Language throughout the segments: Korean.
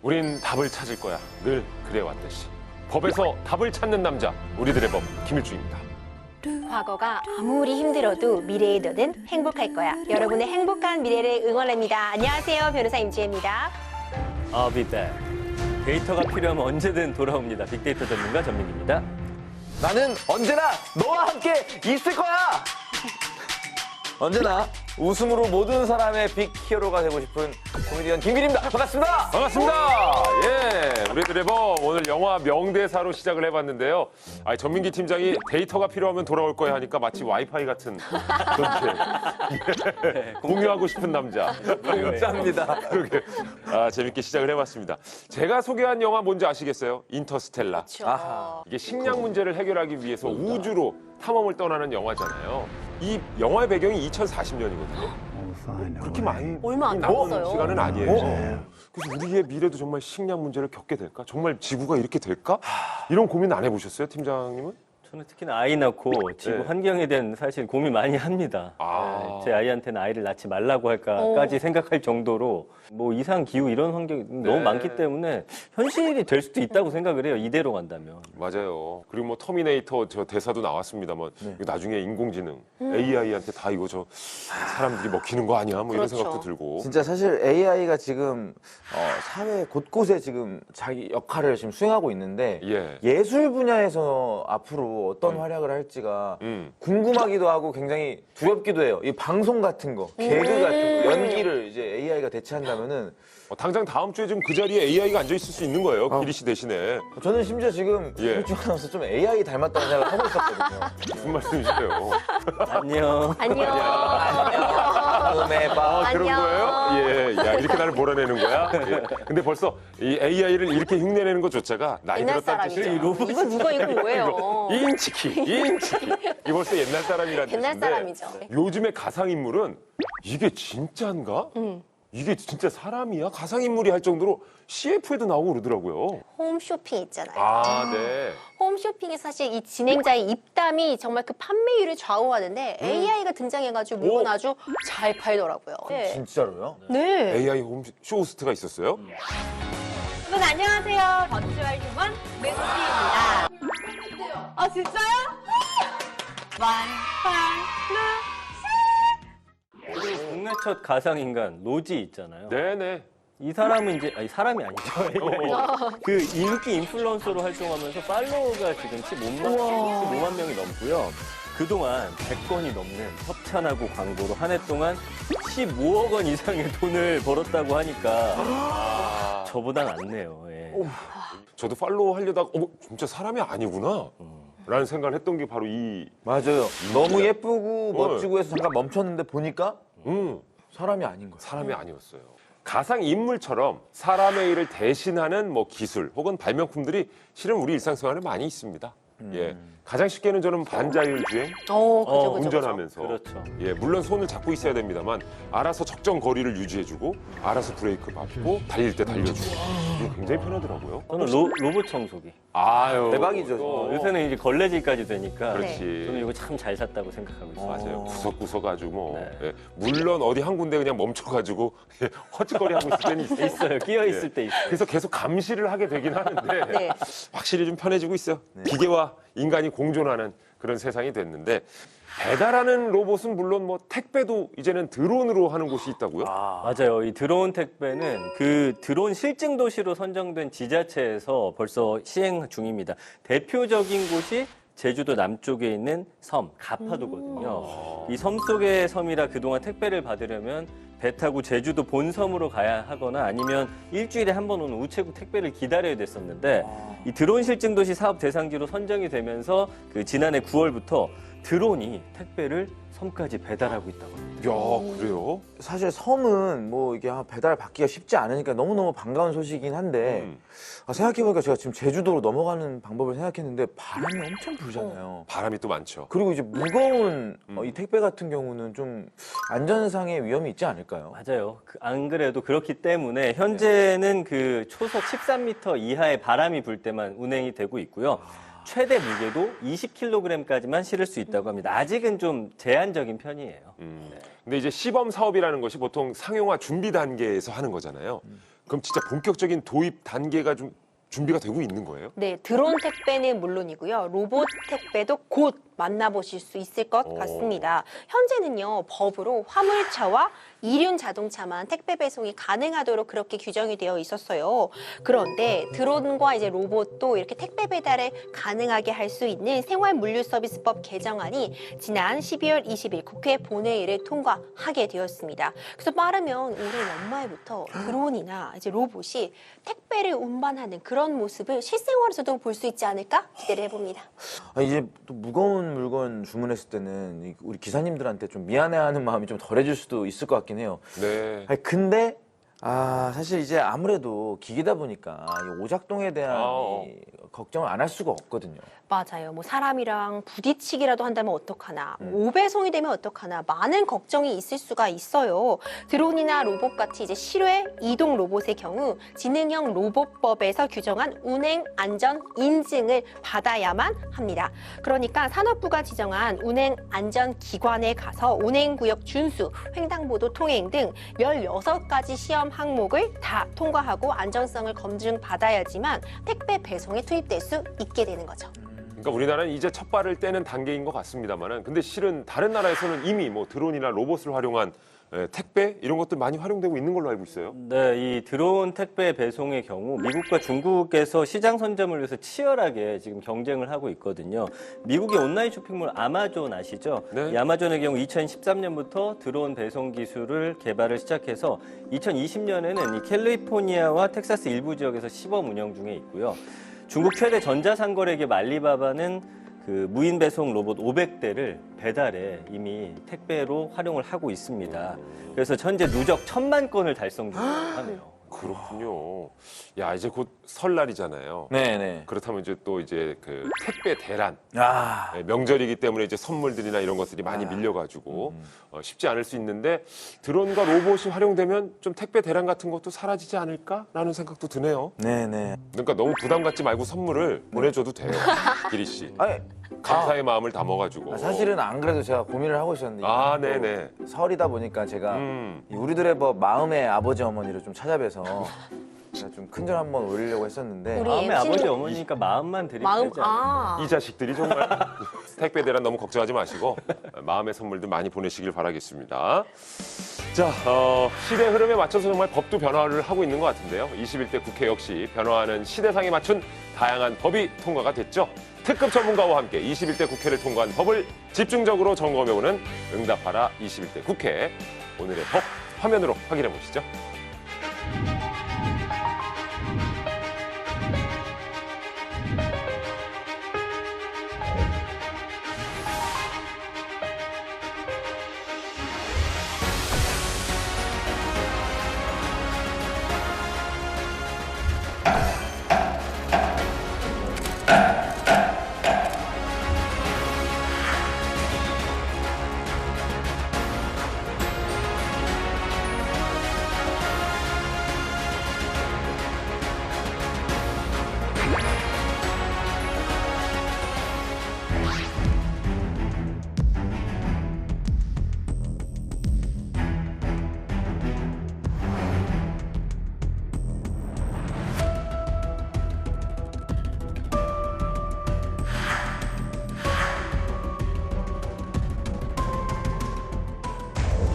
우린 답을 찾을 거야. 늘 그래왔듯이. 법에서 답을 찾는 남자, 우리들의 법 김일중입니다. 과거가 아무리 힘들어도 미래의 너는 행복할 거야. 여러분의 행복한 미래를 응원합니다. 안녕하세요. 변호사 임지혜입니다. I'll be back. 데이터가 필요하면 언제든 돌아옵니다. 빅데이터 전문가 전민기입니다. 나는 언제나 너와 함께 있을 거야! 언제나 웃음으로 모든 사람의 빅 히어로가 되고 싶은 코미디언 김길입니다. 반갑습니다. 반갑습니다. 예, 우리들의 법 오늘 영화 명대사로 시작을 해봤는데요. 전민기 팀장이 데이터가 필요하면 돌아올 거야 하니까 마치 와이파이 같은 그렇게 공유하고 싶은 남자. 공짜입니다. 그렇게 재밌게 시작을 해봤습니다. 제가 소개한 영화 뭔지 아시겠어요? 인터스텔라. 아하. 이게 식량 문제를 해결하기 위해서 우주로 탐험을 떠나는 영화잖아요. 이 영화의 배경이 2040년이거든요. 그렇게 얼마 안 남은 남았어요. 시간은 아니에요. 그래서 우리의 미래도 정말 식량 문제를 겪게 될까? 정말 지구가 이렇게 될까? 이런 고민 안 해보셨어요, 팀장님은? 저는 특히나 아이 낳고 지구 네. 환경에 대한 사실 고민 많이 합니다. 아. 제 아이한테는 아이를 낳지 말라고 할까까지 생각할 정도로 뭐 이상 기후 이런 환경이 너무 많기 때문에 현실이 될 수도 있다고 생각을 해요. 이대로 간다면. 맞아요. 그리고 뭐 터미네이터 저 대사도 나왔습니다만 이거 나중에 인공지능 AI한테 다 이거 저 사람들이 먹히는 거 아니야? 뭐 이런 그렇죠. 생각도 들고. 진짜 사실 AI가 지금 사회 곳곳에 지금 자기 역할을 지금 수행하고 있는데 예. 예술 분야에서 앞으로 어떤 활약을 할지가 음. 궁금하기도 하고 굉장히 두렵기도 해요. 이 방송 같은 거, 개그 같은 거, 연기를 이제 AI가 대체한다면은 당장 다음 주에 좀 그 자리에 AI가 앉아 있을 수 있는 거예요. 기리 씨 대신에. 저는 심지어 지금 예. 일주일 나서 좀 AI 닮았다는 생각을 하고 있었거든요. 무슨 말씀이세요? 안녕. 안녕. 다음에 봐. 그런 안녕. 거예요? 예, 야 이렇게 나를 몰아내는 거야? 예. 근데 벌써 이 AI를 이렇게 흉내내는 것 조차가 나이 옛날 들었다는 사람이죠. 뜻이에요. 이거 누가 이거 뭐예요? 인치키. 이 벌써 옛날 사람이라는 옛날 뜻인데 사람이죠. 요즘의 가상인물은 이게 진짜인가? 이게 진짜 사람이야? 가상인물이 할 정도로 CF에도 나오고 그러더라고요. 홈쇼핑 있잖아요. 아, 네. 홈쇼핑에 사실 이 진행자의 입담이 정말 그 판매율을 좌우하는데 AI가 등장해가지고 물건 오. 아주 잘 팔더라고요. 네. 진짜로요? 네. AI 홈 쇼호스트가 있었어요? 여러분 안녕하세요. 버추얼 휴먼 맥스입니다. 아 진짜요? 그리고 국내 첫 가상인간 로지 있잖아요. 네네. 이 사람은 이제 아니 사람이 아니죠. 그 인기 인플루언서로 활동하면서 팔로워가 지금 15만 명이 넘고요. 그동안 100건이 넘는 협찬하고 광고로 한 해 동안 15억 원 이상의 돈을 벌었다고 하니까 저보단 안 내요. 예. 저도 팔로우 하려다가 진짜 사람이 아니구나 라는 생각을 했던 게 바로 이 맞아요. 너무 예쁘고 네. 멋지고 해서 잠깐 멈췄는데 보니까 사람이 아닌 거예요. 사람이 아니었어요. 가상 인물처럼 사람의 일을 대신하는 뭐 기술 혹은 발명품들이 실은 우리 일상생활에 많이 있습니다. 예, 가장 쉽게는 저는 반자율 주행, 그죠. 운전하면서 그렇죠. 예, 물론 손을 잡고 있어야 됩니다만 알아서 적정 거리를 유지해주고 알아서 브레이크 밟고 달릴 때 달려주고 이거 굉장히 편하더라고요. 저는 로봇 청소기. 아유, 대박이죠. 또. 요새는 이제 걸레질까지 되니까 그렇지. 저는 이거 참 잘 샀다고 생각하고 있어요. 맞아요. 구석구석 아주 뭐 네. 예, 물론 어디 한 군데 그냥 멈춰가지고 예, 헛짓거리 하고 있을 때는 있어요. 있어요. 끼어 있을 때 있어요. 그래서 계속 감시를 하게 되긴 하는데 네. 확실히 좀 편해지고 있어요. 기계와 인간이 공존하는 그런 세상이 됐는데 배달하는 로봇은 물론 뭐 택배도 이제는 드론으로 하는 곳이 있다고요? 맞아요. 이 드론 택배는 그 드론 실증 도시로 선정된 지자체에서 벌써 시행 중입니다. 대표적인 곳이 제주도 남쪽에 있는 섬 가파도거든요. 이 섬 속의 섬이라 그동안 택배를 받으려면 배 타고 제주도 본섬으로 가야 하거나 아니면 일주일에 한 번 오는 우체국 택배를 기다려야 됐었는데 이 드론 실증 도시 사업 대상지로 선정이 되면서 그 지난해 9월부터 드론이 택배를 섬까지 배달하고 있다고 합니다. 야, 그래요? 사실 섬은 뭐 이게 배달 받기가 쉽지 않으니까 너무너무 반가운 소식이긴 한데 생각해보니까 제가 지금 제주도로 넘어가는 방법을 생각했는데 바람이 엄청 불잖아요. 바람이 또 많죠. 그리고 이제 무거운 이 택배 같은 경우는 좀 안전상의 위험이 있지 않을까요? 맞아요. 안 그래도 그렇기 때문에 현재는 그 초속 13m 이하의 바람이 불 때만 운행이 되고 있고요. 최대 무게도 20kg까지만 실을 수 있다고 합니다. 아직은 좀 제한적인 편이에요. 근데 이제 시범 사업이라는 것이 보통 상용화 준비 단계에서 하는 거잖아요. 그럼 진짜 본격적인 도입 단계가 좀 준비가 되고 있는 거예요? 네, 드론 택배는 물론이고요. 로봇 택배도 곧 만나보실 수 있을 것 같습니다. 현재는요, 법으로 화물차와 이륜 자동차만 택배 배송이 가능하도록 그렇게 규정이 되어 있었어요. 그런데 드론과 이제 로봇도 이렇게 택배 배달을 가능하게 할 수 있는 생활물류서비스법 개정안이 지난 12월 20일 국회 본회의를 통과하게 되었습니다. 그래서 빠르면 올해 연말부터 드론이나 이제 로봇이 택배를 운반하는 그런 모습을 실생활에서도 볼 수 있지 않을까 기대를 해봅니다. 아, 이제 또 무거운 물건 주문했을 때는 우리 기사님들한테 좀 미안해하는 마음이 좀 덜해질 수도 있을 것 같긴 해요. 네. 아니, 근데 사실 이제 아무래도 기계다 보니까 이 오작동에 대한 이 걱정을 안 할 수가 없거든요. 맞아요. 뭐 사람이랑 부딪히기라도 한다면 어떡하나, 오배송이 되면 어떡하나, 많은 걱정이 있을 수가 있어요. 드론이나 로봇 같이 이제 실외 이동 로봇의 경우 지능형 로봇법에서 규정한 운행 안전 인증을 받아야만 합니다. 그러니까 산업부가 지정한 운행 안전 기관에 가서 운행 구역 준수, 횡단보도 통행 등 16가지 시험 항목을 다 통과하고 안전성을 검증 받아야지만 택배 배송에 투입될 수 있게 되는 거죠. 그러니까 우리나라는 이제 첫 발을 떼는 단계인 것 같습니다만은 근데 실은 다른 나라에서는 이미 뭐 드론이나 로봇을 활용한 택배 이런 것들 많이 활용되고 있는 걸로 알고 있어요. 네, 이 드론 택배 배송의 경우 미국과 중국에서 시장 선점을 위해서 치열하게 지금 경쟁을 하고 있거든요. 미국의 온라인 쇼핑몰 아마존 아시죠? 네. 이 아마존의 경우 2013년부터 드론 배송 기술을 개발을 시작해서 2020년에는 이 캘리포니아와 텍사스 일부 지역에서 시범 운영 중에 있고요. 중국 최대 전자상거래기업 알리바바는 그 무인 배송 로봇 500대를 배달에 이미 택배로 활용을 하고 있습니다. 그래서 현재 누적 1000만 건을 달성 중이라고 하네요. 그렇군요. 야, 이제 곧 설날이잖아요. 네네. 그렇다면 이제 또 이제 그 택배 대란 아, 명절이기 때문에 이제 선물들이나 이런 것들이 많이 밀려가지고 쉽지 않을 수 있는데 드론과 로봇이 활용되면 좀 택배 대란 같은 것도 사라지지 않을까라는 생각도 드네요. 네네. 그러니까 너무 부담 갖지 말고 선물을 보내줘도 돼요, 기리 씨. 아니, 감사의 마음을 담아가지고. 사실은 안 그래도 제가 고민을 하고 있었는데 네네. 또 설이다 보니까 제가 이 우리들의 뭐 마음의 아버지 어머니를 좀 찾아뵈서 제가 좀 큰절 한번 올리려고 했었는데 우리 마음의 MC는 아버지 어머니니까 마음만 드리면 마음, 되지 않나요? 이 자식들이 정말 택배 대란 너무 걱정하지 마시고 마음의 선물들 많이 보내시길 바라겠습니다. 자, 시대 흐름에 맞춰서 정말 법도 변화를 하고 있는 것 같은데요. 21대 국회 역시 변화하는 시대상에 맞춘 다양한 법이 통과가 됐죠. 특급 전문가와 함께 21대 국회를 통과한 법을 집중적으로 점검해보는 응답하라 21대 국회. 오늘의 법 화면으로 확인해 보시죠.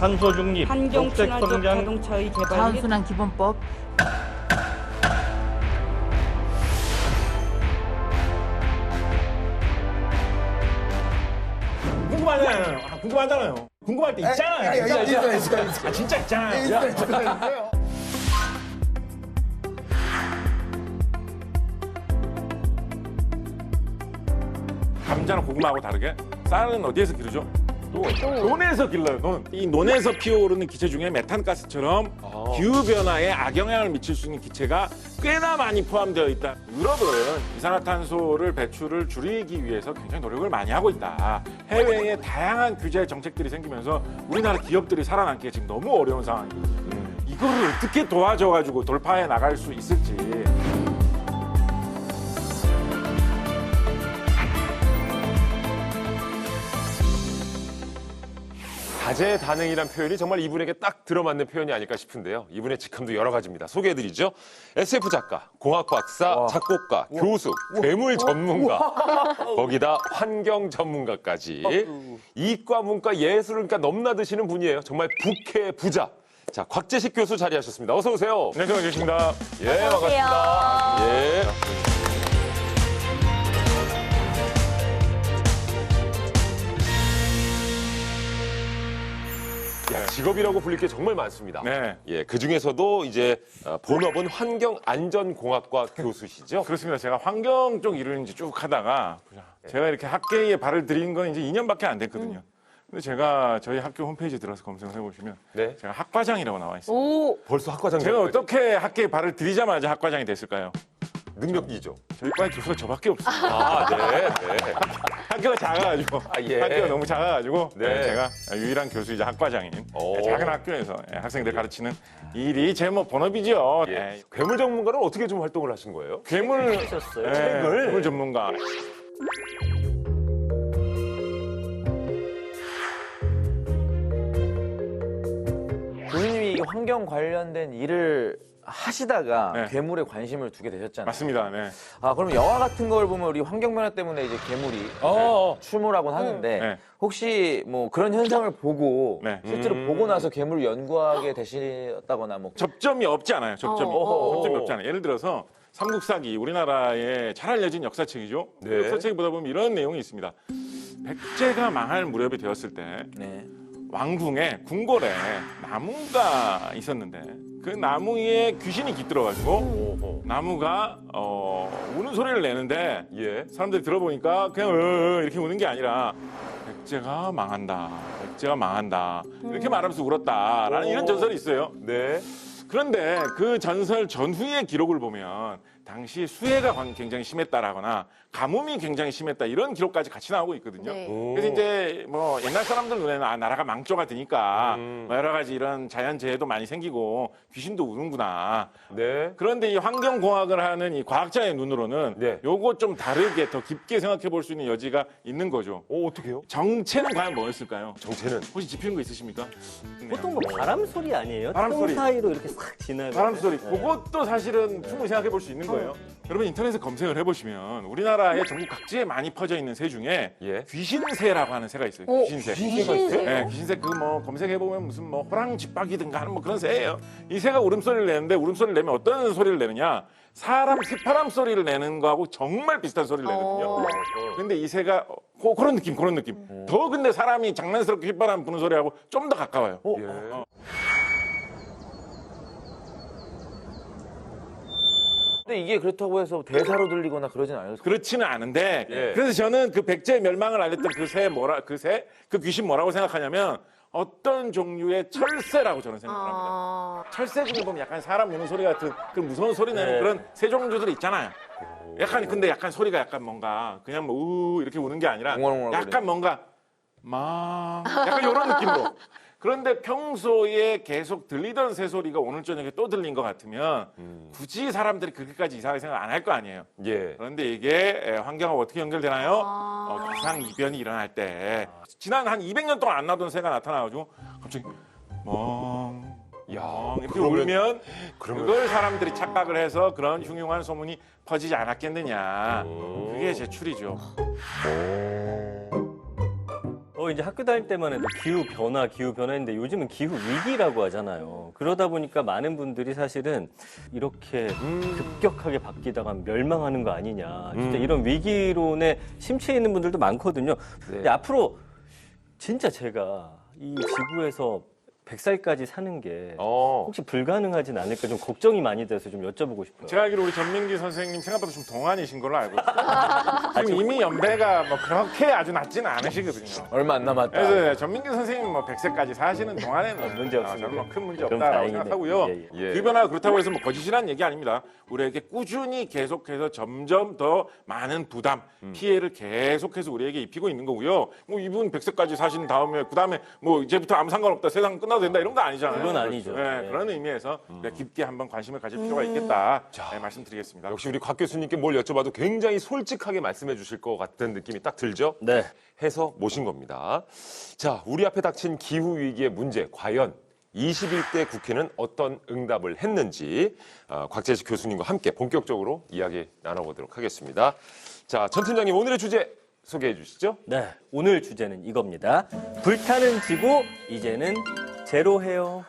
탄소 중립, 환경 녹색 친화적 성장, 자동차의 개발 및 자원순환 기본법 궁금하잖아요. 궁금하잖아요. 궁금할 때 있잖아요. 있어. 진짜 있잖아요. 감자나 고구마하고 다르게 쌀은 어디에서 기르죠? 논에서 길러요. 논. 이 논에서 피어오르는 기체 중에 메탄가스처럼 기후 변화에 악영향을 미칠 수 있는 기체가 꽤나 많이 포함되어 있다. 유럽은 이산화탄소를 배출을 줄이기 위해서 굉장히 노력을 많이 하고 있다. 해외에 다양한 규제 정책들이 생기면서 우리나라 기업들이 살아남기가 지금 너무 어려운 상황이거든요. 이거를 어떻게 도와줘가지고 돌파해 나갈 수 있을지. 다재다능이란 표현이 정말 이분에게 딱 들어맞는 표현이 아닐까 싶은데요. 이분의 직함도 여러 가지입니다. 소개해드리죠. SF 작가, 공학 박사, 작곡가, 교수, 괴물 전문가, 거기다 환경 전문가까지 이과, 문과, 예술을 그러니까 넘나드시는 분이에요. 정말 부캐 부자. 자, 곽재식 교수 자리하셨습니다. 어서 오세요. 네, 저는 계십니다. 예, 반갑습니다. 예. 야, 직업이라고 불릴 게 정말 많습니다. 네. 예, 그 중에서도 이제 본업은 환경안전공학과 교수시죠? 그렇습니다. 제가 환경 쪽 일을 이제 쭉 하다가 제가 이렇게 학계에 발을 들인 건 이제 2년밖에 안 됐거든요. 근데 제가 저희 학교 홈페이지에 들어서 검색을 해보시면 네. 제가 학과장이라고 나와 있어요. 오, 벌써 학과장님. 제가 어떻게 학계에 발을 들이자마자 학과장이 됐을까요? 능력이죠. 저희 과에 교수가 저밖에 없어요. 아, 네, 네. 학교가 작아가지고 예. 학교가 너무 작아가지고 네. 제가 유일한 교수이자 학과장인 오. 작은 학교에서 학생들 가르치는 일이 제 뭐 본업이죠. 예. 괴물 전문가는 어떻게 좀 활동을 하신 거예요? 괴물 하셨어요? 책을 괴물 전문가. 교수님이 이 환경 관련된 일을 하시다가 네. 괴물에 관심을 두게 되셨잖아요. 맞습니다. 네. 아, 그럼 영화 같은 걸 보면 우리 환경 변화 때문에 이제 괴물이 출몰하곤 하는데 네. 혹시 뭐 그런 현상을 보고 네. 실제로 보고 나서 괴물을 연구하게 되셨다거나 뭐 접점이 없지 않아요. 접점이. 어. 접점이 없지 않아요. 예를 들어서 삼국사기 우리나라의 잘 알려진 역사책이죠. 네. 그 역사책을 보다 보면 이런 내용이 있습니다. 백제가 망할 무렵이 되었을 때 네. 왕궁에 궁궐에 나무가 있었는데 그 나무에 귀신이 깃들어가지고 나무가 우는 소리를 내는데 예. 사람들이 들어보니까 그냥 이렇게 우는 게 아니라 백제가 망한다, 백제가 망한다 이렇게 말하면서 울었다라는 이런 전설이 있어요. 네. 그런데 그 전설 전후의 기록을 보면 당시 수해가 굉장히 심했다라거나 가뭄이 굉장히 심했다 이런 기록까지 같이 나오고 있거든요. 네. 그래서 이제 뭐 옛날 사람들 눈에는 나라가 망조가 되니까 뭐 여러 가지 이런 자연재해도 많이 생기고 귀신도 우는구나. 네. 그런데 이 환경공학을 하는 이 과학자의 눈으로는 네. 요거 좀 다르게 더 깊게 생각해 볼 수 있는 여지가 있는 거죠. 어떻게요? 정체는 과연 뭐였을까요? 정체는? 혹시 짚히는 거 있으십니까? 보통 뭐 바람 소리 아니에요? 바람 통 소리. 사이로 이렇게 싹 지나가. 바람 소리. 그것도 사실은 충분히 생각해 볼 수 있는 거예요. 여러분 인터넷에 검색을 해보시면 우리나라의 전국 각지에 많이 퍼져 있는 새 중에 예. 귀신새라고 하는 새가 있어요. 오, 귀신새. 귀신새? 네, 귀신새 그 뭐 검색해 보면 무슨 뭐 호랑쥐박이든가 하는 뭐 그런 새예요. 이 새가 울음소리를 내는데 울음소리를 내면 어떤 소리를 내느냐? 사람 휘파람 소리를 내는 거하고 정말 비슷한 소리를 내거든요. 근데 이 새가 그런 느낌. 더 근데 사람이 장난스럽게 휘파람 부는 소리하고 좀 더 가까워요. 예. 근데 이게 그렇다고 해서 대사로 들리거나 그러진 않아요. 그렇지는 않은데 예. 그래서 저는 그 백제 멸망을 알렸던 그 귀신 뭐라고 생각하냐면 어떤 종류의 철새라고 저는 생각합니다. 아, 철새 중에 보면 약간 사람 우는 소리 같은 그 무서운 소리 내는 네. 그런 새 종류들이 있잖아요. 약간 근데 약간 소리가 약간 뭔가 그냥 뭐 이렇게 우는 게 아니라 웅얼웅얼 약간 뭔가 약간 이런 느낌으로. 그런데 평소에 계속 들리던 새소리가 오늘 저녁에 또 들린 것 같으면 굳이 사람들이 그렇게까지 이상하게 생각 안 할 거 아니에요. 예. 그런데 이게 환경하고 어떻게 연결되나요? 아. 기상이변이 일어날 때 지난 한 200년 동안 안 나던 새가 나타나가지고 갑자기 야, 이렇게 울면 그러면- 그걸 사람들이 착각을 해서 그런 흉흉한 소문이 퍼지지 않았겠느냐. 그게 제 추리죠. 이제 학교 다닐 때만 해도 기후 변화인데 요즘은 기후 위기라고 하잖아요. 그러다 보니까 많은 분들이 사실은 이렇게 급격하게 바뀌다가 멸망하는 거 아니냐. 진짜 이런 위기론에 심취해 있는 분들도 많거든요. 근데 앞으로 진짜 제가 이 지구에서 100살까지 사는 게 혹시 불가능하진 않을까 좀 걱정이 많이 돼서 좀 여쭤보고 싶어요. 제가 알기로 우리 전민기 선생님 생각보다 좀 동안이신 걸로 알고 있어요. 지금 이미 연배가 뭐 그렇게 아주 낮지는 않으시거든요. 얼마 안 남았다. 그래서 전민기 선생님 뭐 100세까지 사시는 동안에는 문제 없습니다. 저는 뭐큰 문제 그럼 없다라고 다행이네. 생각하고요. 예, 예. 기후 변화가 그렇다고 해서 뭐 거짓이라는 얘기 아닙니다. 우리에게 꾸준히 계속해서 점점 더 많은 부담, 피해를 계속해서 우리에게 입히고 있는 거고요. 뭐 이분 100세까지 사신 다음에 그다음에 뭐 이제부터 아무 상관없다. 세상 끝나 나도 된다 이런 거 아니잖아요. 그건 아니죠. 네, 네. 그런 의미에서 우리가 깊게 한번 관심을 가질 필요가 있겠다. 네, 말씀드리겠습니다. 역시 우리 곽 교수님께 뭘 여쭤봐도 굉장히 솔직하게 말씀해 주실 것 같은 느낌이 딱 들죠? 네. 해서 모신 겁니다. 자, 우리 앞에 닥친 기후 위기의 문제, 과연 21대 국회는 어떤 응답을 했는지 곽재식 교수님과 함께 본격적으로 이야기 나눠보도록 하겠습니다. 자, 전 팀장님 오늘의 주제 소개해 주시죠. 네. 오늘 주제는 이겁니다. 불타는 지구, 이제는 제로해요.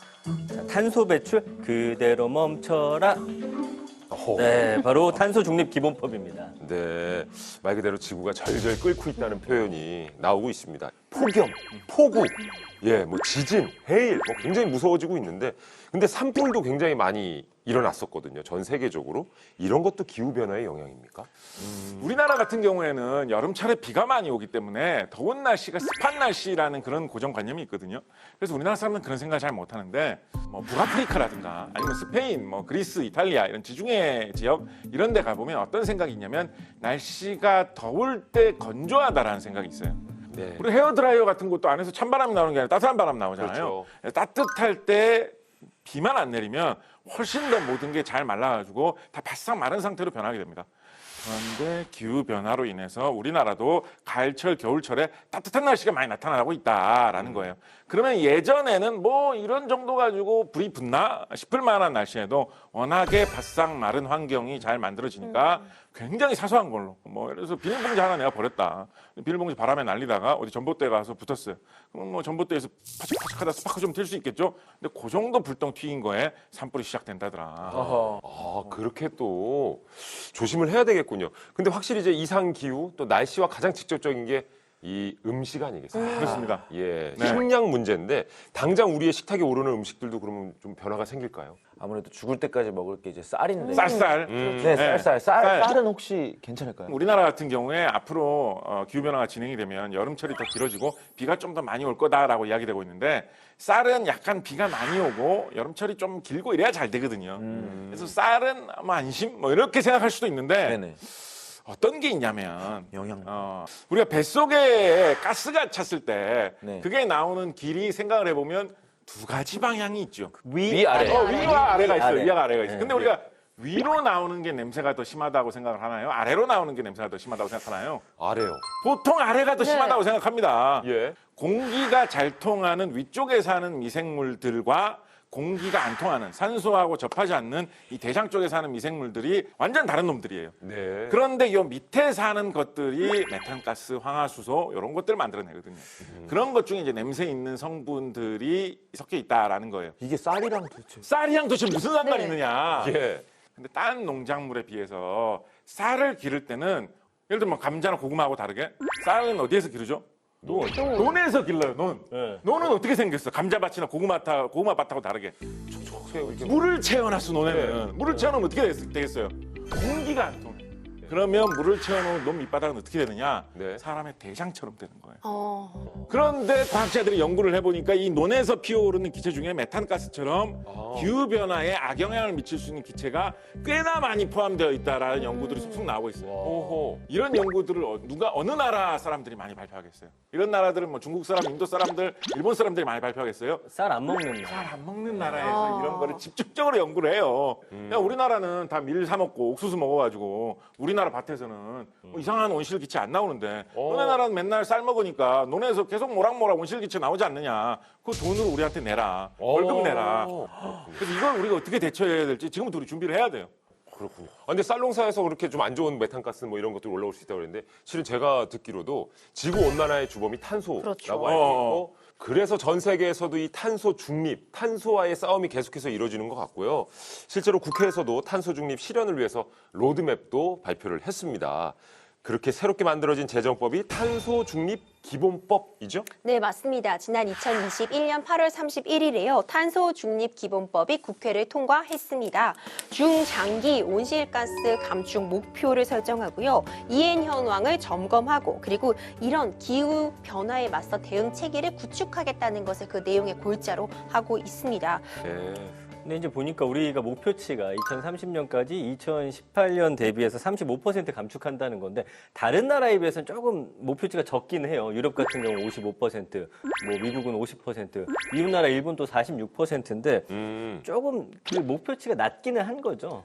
자, 탄소 배출 그대로 멈춰라. 네, 바로 탄소 중립 기본법입니다. 네, 말 그대로 지구가 절절 끓고 있다는 표현이 나오고 있습니다. 폭염, 폭우, 뭐 지진, 해일, 굉장히 무서워지고 있는데, 근데 산불도 굉장히 많이 일어났었거든요. 전 세계적으로. 이런 것도 기후 변화의 영향입니까? 우리나라 같은 경우에는 여름철에 비가 많이 오기 때문에 더운 날씨가 습한 날씨라는 그런 고정관념이 있거든요. 그래서 우리나라 사람은 그런 생각을 잘 못하는데 뭐 북아프리카라든가 아니면 스페인, 뭐 그리스, 이탈리아 이런 지중해 지역 이런 데 가보면 어떤 생각이 있냐면 날씨가 더울 때 건조하다라는 생각이 있어요. 네. 우리 헤어드라이어 같은 것도 안에서 찬바람이 나오는 게 아니라 따뜻한 바람 나오잖아요. 그렇죠. 따뜻할 때 비만 안 내리면 훨씬 더 모든 게 잘 말라가지고 다 바싹 마른 상태로 변하게 됩니다. 그런데 기후변화로 인해서 우리나라도 가을철, 겨울철에 따뜻한 날씨가 많이 나타나고 있다라는 거예요. 그러면 예전에는 뭐 이런 정도 가지고 불이 붙나 싶을 만한 날씨에도 워낙에 바싹 마른 환경이 잘 만들어지니까 굉장히 사소한 걸로 뭐 예를 들어서 비닐봉지 하나 내가 버렸다. 비닐봉지 바람에 날리다가 어디 전봇대 가서 붙었어요. 그럼 뭐 전봇대에서 파삭파삭하다 스파크 좀 튈 수 있겠죠. 근데 그 정도 불똥 튀긴 거에 산불이 시작된다더라. 아, 그렇게 또 조심을 해야 되겠군요. 근데 확실히 이제 이상 기후 또 날씨와 가장 직접적인 게 이 음식 아니겠습니까? 그렇습니다. 예, 네. 식량 문제인데 당장 우리의 식탁에 오르는 음식들도 그러면 좀 변화가 생길까요? 아무래도 죽을 때까지 먹을 게 이제 쌀인데. 쌀쌀. 네, 네. 쌀은 혹시 괜찮을까요? 우리나라 같은 경우에 앞으로 기후변화가 진행이 되면 여름철이 더 길어지고 비가 좀 더 많이 올 거다라고 이야기되고 있는데 쌀은 약간 비가 많이 오고 여름철이 좀 길고 이래야 잘 되거든요. 그래서 쌀은 아마 안심 뭐 이렇게 생각할 수도 있는데 네네. 어떤 게 있냐면 영양. 우리가 뱃속에 가스가 찼을 때 네. 그게 나오는 길이 생각을 해보면 두 가지 방향이 있죠. 위, 아래. 위와 아래가 있어요. 아래. 위와 아래가 있어요. 네. 근데 우리가 위로 나오는 게 냄새가 더 심하다고 생각을 하나요? 아래로 나오는 게 냄새가 더 심하다고 생각하나요? 아래요. 보통 아래가 더 심하다고 생각합니다. 예. 공기가 잘 통하는 위쪽에 사는 미생물들과 공기가 안 통하는 산소하고 접하지 않는 이 대장 쪽에 사는 미생물들이 완전 다른 놈들이에요. 네. 그런데 이 밑에 사는 것들이 메탄가스, 황화수소 이런 것들을 만들어내거든요. 그런 것 중에 이제 냄새 있는 성분들이 섞여 있다라는 거예요. 이게 쌀이랑 도대체. 쌀이랑 도대체 무슨 상관이 네. 있느냐? 예. 근데 다른 농작물에 비해서 쌀을 기를 때는 예를 들면 감자나 고구마하고 다르게 쌀은 어디에서 기르죠? 논에서 길러요. 논. 네. 논은 어떻게 생겼어? 감자밭이나 고구마밭하고 다르게 촉촉해요. 이렇게. 물을 채워놨어. 논에는 물을 채워놓으면 어떻게 되겠어요? 공기가 안 통해. 그러면 물을 채워놓은 논 밑바닥은 어떻게 되느냐? 네. 사람의 대장처럼 되는 거예요. 그런데 그런데 과학자들이 연구를 해보니까 이 논에서 피어오르는 기체 중에 메탄가스처럼 기후변화에 악영향을 미칠 수 있는 기체가 꽤나 많이 포함되어 있다라는 연구들이 쑥쑥 나오고 있어요. 오호. 이런 연구들을 누가 어느 나라 사람들이 많이 발표하겠어요? 이런 나라들은 뭐 중국 사람, 인도 사람들, 일본 사람들이 많이 발표하겠어요? 쌀 안 먹는 거. 잘 안 먹는 나라에서 이런 거를 집중적으로 연구를 해요. 그냥 우리나라는 다 밀 사 먹고 옥수수 먹어가지고 우리나라 밭에서는 뭐 이상한 온실 기체 안 나오는데 너네 나라는 맨날 쌀 먹으니까 논에서 계속 모락모락 온실 기체 나오지 않느냐. 그 돈으로 우리한테 내라. 월급 내라. 그래서 이걸 우리가 어떻게 대처해야 될지 지금부터 우리 준비를 해야 돼요. 그렇군요. 근데 쌀농사에서 그렇게 좀 안 좋은 메탄가스 뭐 이런 것들이 올라올 수 있다고 그랬는데 실은 제가 듣기로도 지구 온난화의 주범이 탄소라고 그렇죠. 알고 있고 그래서 전 세계에서도 이 탄소 중립, 탄소와의 싸움이 계속해서 이루어지는 것 같고요. 실제로 국회에서도 탄소 중립 실현을 위해서 로드맵도 발표를 했습니다. 그렇게 새롭게 만들어진 제정법이 탄소 중립 기본법이죠? 네, 맞습니다. 지난 2021년 8월 31일에요. 탄소 중립 기본법이 국회를 통과했습니다. 중장기 온실가스 감축 목표를 설정하고요. 이행 현황을 점검하고 그리고 이런 기후 변화에 맞서 대응 체계를 구축하겠다는 것을 그 내용의 골자로 하고 있습니다. 네. 근데 이제 보니까 우리가 목표치가 2030년까지 2018년 대비해서 35% 감축한다는 건데 다른 나라에 비해서는 조금 목표치가 적긴 해요. 유럽 같은 경우 55%, 뭐 미국은 50%, 이웃 나라 일본도 46%인데 조금 그 목표치가 낮기는 한 거죠.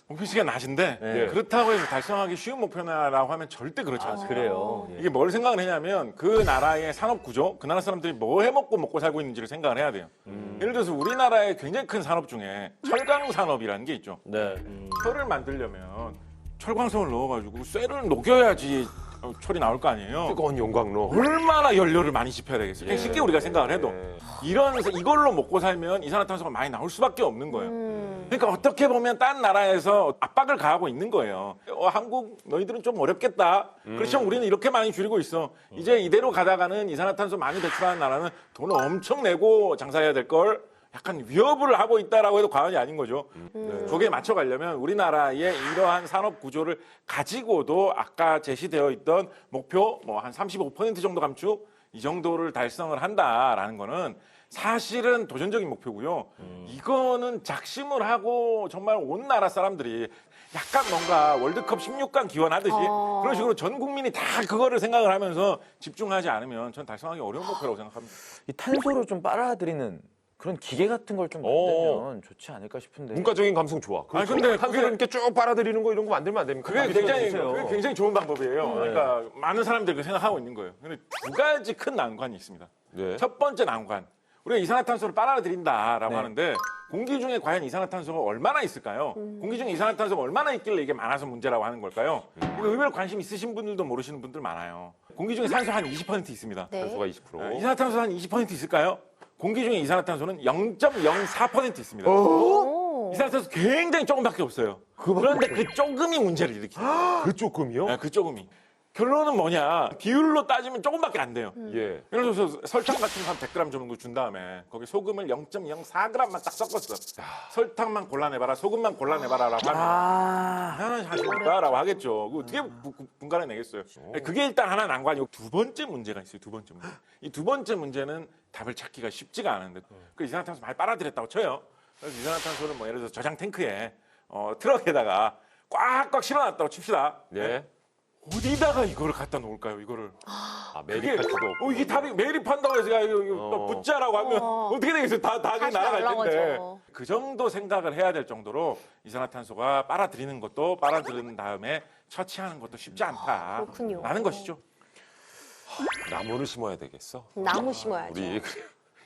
목표치가 낮은데 네. 그렇다고 해서 달성하기 쉬운 목표라고 하면 절대 그렇지 않습니다. 그래요. 예. 이게 뭘 생각을 했냐면 그 나라의 산업 구조, 그 나라 사람들이 뭐 해먹고 먹고 살고 있는지를 생각을 해야 돼요. 예를 들어서 우리나라의 굉장히 큰 산업 중에 철강 산업이라는 게 있죠. 네. 철을 만들려면 철광석을 넣어가지고 쇠를 녹여야지 철이 나올 거 아니에요. 뜨거운 용광로. 얼마나 연료를 많이 집혀야 되겠어요. 그냥 쉽게 우리가 생각을 해도 예. 이걸로 먹고 살면 이산화탄소가 많이 나올 수밖에 없는 거예요. 그러니까 어떻게 보면 딴 나라에서 압박을 가하고 있는 거예요. 한국 너희들은 좀 어렵겠다. 그렇지만 우리는 이렇게 많이 줄이고 있어. 이제 이대로 가다가는 이산화탄소 많이 배출하는 나라는 돈을 엄청 내고 장사해야 될 걸 약간 위협을 하고 있다라고 해도 과언이 아닌 거죠. 거기에 맞춰가려면 우리나라의 이러한 산업 구조를 가지고도 아까 제시되어 있던 목표 뭐 한 35% 정도 감축 이 정도를 달성을 한다라는 거는 사실은 도전적인 목표고요. 이거는 작심을 하고 정말 온 나라 사람들이 약간 뭔가 월드컵 16강 기원하듯이 그런 식으로 전 국민이 다 그거를 생각을 하면서 집중하지 않으면 전 달성하기 어려운 목표라고 생각합니다. 이 탄소를 좀 빨아들이는 그런 기계 같은 걸 좀 만들면 좋지 않을까 싶은데. 문과적인 감성 좋아. 아니, 근데 탄소를 이렇게 쭉 빨아들이는 거 이런 거 만들면 안 됩니까? 그게 해주세요. 굉장히 좋은 방법이에요. 그러니까 많은 사람들이 그렇게 생각하고 있는 거예요. 근데 두 가지 큰 난관이 있습니다. 네. 첫 번째 난관. 우리가 이산화탄소를 빨아들인다라고 네. 하는데 공기 중에 과연 이산화탄소가 얼마나 있을까요? 공기 중에 이산화탄소가 얼마나 있길래 이게 많아서 문제라고 하는 걸까요? 이거 의외로 관심 있으신 분들도 모르시는 분들 많아요. 공기 중에 산소 한 20% 있습니다. 네. 탄소가 20%. 이산화탄소 한 20% 있을까요? 공기 중에 이산화탄소는 0.04% 있습니다. 오. 이산화탄소 굉장히 조금밖에 없어요. 그런데 그 조금이 문제를 일으킵니다. 그 조금이요? 네, 그 조금이. 결론은 뭐냐? 비율로 따지면 조금밖에 안 돼요. 예. 예를 들어서 설탕 같은 거 한 100g 정도 준 다음에 거기 소금을 0.04g만 딱 섞었어. 설탕만 골라내봐라, 소금만 골라내봐라라고 하면 당연히 하십니까라고 하겠죠. 그거 어떻게 분간해 내겠어요? 그게 일단 하나 난관이고 두 번째 문제가 있어요. 두 번째 문제. 이 두 번째 문제는 답을 찾기가 쉽지가 않은데 그 이산화탄소 많이 빨아들였다고 쳐요. 그래서 이산화탄소를 뭐 예를 들어서 저장 탱크에 트럭에다가 꽉꽉 실어놨다고 칩시다. 네. 어디다가 이거를 갖다 놓을까요? 이거를. 아, 매립할 수도 없고. 이게 답이 매립한다고 해서 이거 붙자라고 하면 어떻게 되겠어요? 다 다시 날아갈 텐데. 날아가죠. 그 정도 생각을 해야 될 정도로 이산화탄소가 빨아들이는 것도 빨아들인 다음에 처치하는 것도 쉽지 그렇군요. 않다라는 것이죠. 나무를 심어야 되겠어. 나무 심어야죠. 우리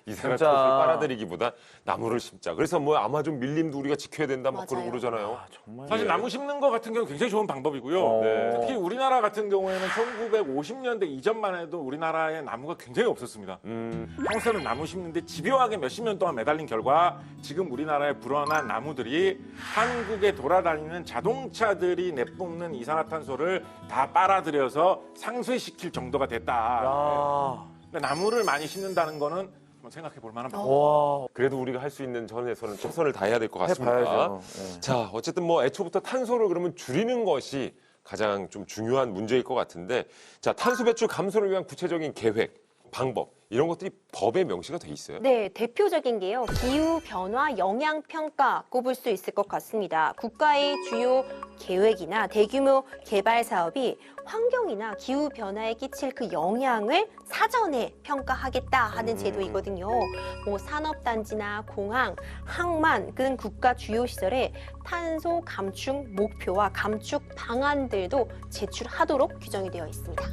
이산화탄소를 빨아들이기보다 나무를 심자. 그래서 뭐 아마존 밀림도 우리가 지켜야 된다 막 그러고 맞아요. 그러잖아요. 정말. 사실 나무 심는 거 같은 경우 굉장히 좋은 방법이고요. 네. 특히 우리나라 같은 경우에는 1950년대 이전만 해도 우리나라에 나무가 굉장히 없었습니다. 한국 사람은 나무 심는데 집요하게 몇십 년 동안 매달린 결과 지금 우리나라에 불어난 나무들이 한국에 돌아다니는 자동차들이 내뿜는 이산화탄소를 다 빨아들여서 상쇄시킬 정도가 됐다. 야. 근데 나무를 많이 심는다는 거는 한번 생각해 볼 만한 방법. 와. 그래도 우리가 할 수 있는 전에서는 최선을 다해야 될 것 같습니다. 해봐야죠. 네. 자, 어쨌든 뭐 애초부터 탄소를 그러면 줄이는 것이 가장 좀 중요한 문제일 것 같은데, 자, 탄소 배출 감소를 위한 구체적인 계획, 방법 이런 것들이 법에 명시가 돼 있어요. 네, 대표적인 게요. 기후 변화 영향 평가 꼽을 수 있을 것 같습니다. 국가의 주요 계획이나 대규모 개발 사업이 환경이나 기후 변화에 끼칠 그 영향을 사전에 평가하겠다 하는 제도이거든요. 뭐 산업단지나 공항, 항만 등 국가 주요 시설에 탄소 감축 목표와 감축 방안들도 제출하도록 규정이 되어 있습니다.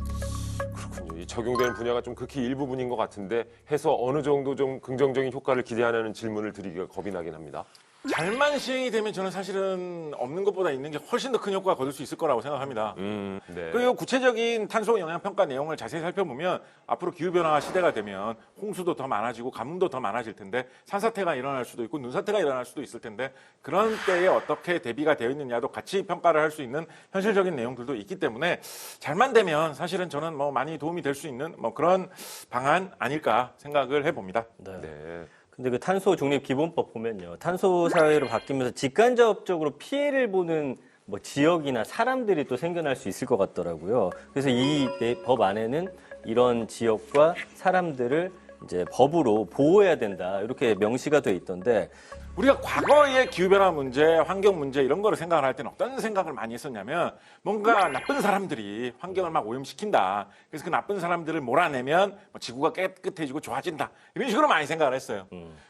그렇군요. 이 적용되는 분야가 좀 극히 일부분인 것 같은데 해서 어느 정도 좀 긍정적인 효과를 기대하는 질문을 드리기가 겁이 나긴 합니다. 잘만 시행이 되면 저는 사실은 없는 것보다 있는 게 훨씬 더 큰 효과가 거둘 수 있을 거라고 생각합니다. 네. 그리고 구체적인 탄소 영향 평가 내용을 자세히 살펴보면 앞으로 기후 변화 시대가 되면 홍수도 더 많아지고 가뭄도 더 많아질 텐데 산사태가 일어날 수도 있고 눈사태가 일어날 수도 있을 텐데 그런 때에 어떻게 대비가 되어 있느냐도 같이 평가를 할 수 있는 현실적인 내용들도 있기 때문에 잘만 되면 사실은 저는 뭐 많이 도움이 될 수 있는 뭐 그런 방안 아닐까 생각을 해봅니다. 네. 근데 그 탄소 중립 기본법 보면요. 탄소 사회로 바뀌면서 직간접적으로 피해를 보는 뭐 지역이나 사람들이 또 생겨날 수 있을 것 같더라고요. 그래서 이 법 안에는 이런 지역과 사람들을 이제 법으로 보호해야 된다. 이렇게 명시가 돼 있던데 우리가 과거의 기후변화 문제, 환경 문제 이런 거를 생각을 할 때는 어떤 생각을 많이 했었냐면 뭔가 나쁜 사람들이 환경을 막 오염시킨다. 그래서 그 나쁜 사람들을 몰아내면 뭐 지구가 깨끗해지고 좋아진다. 이런 식으로 많이 생각을 했어요.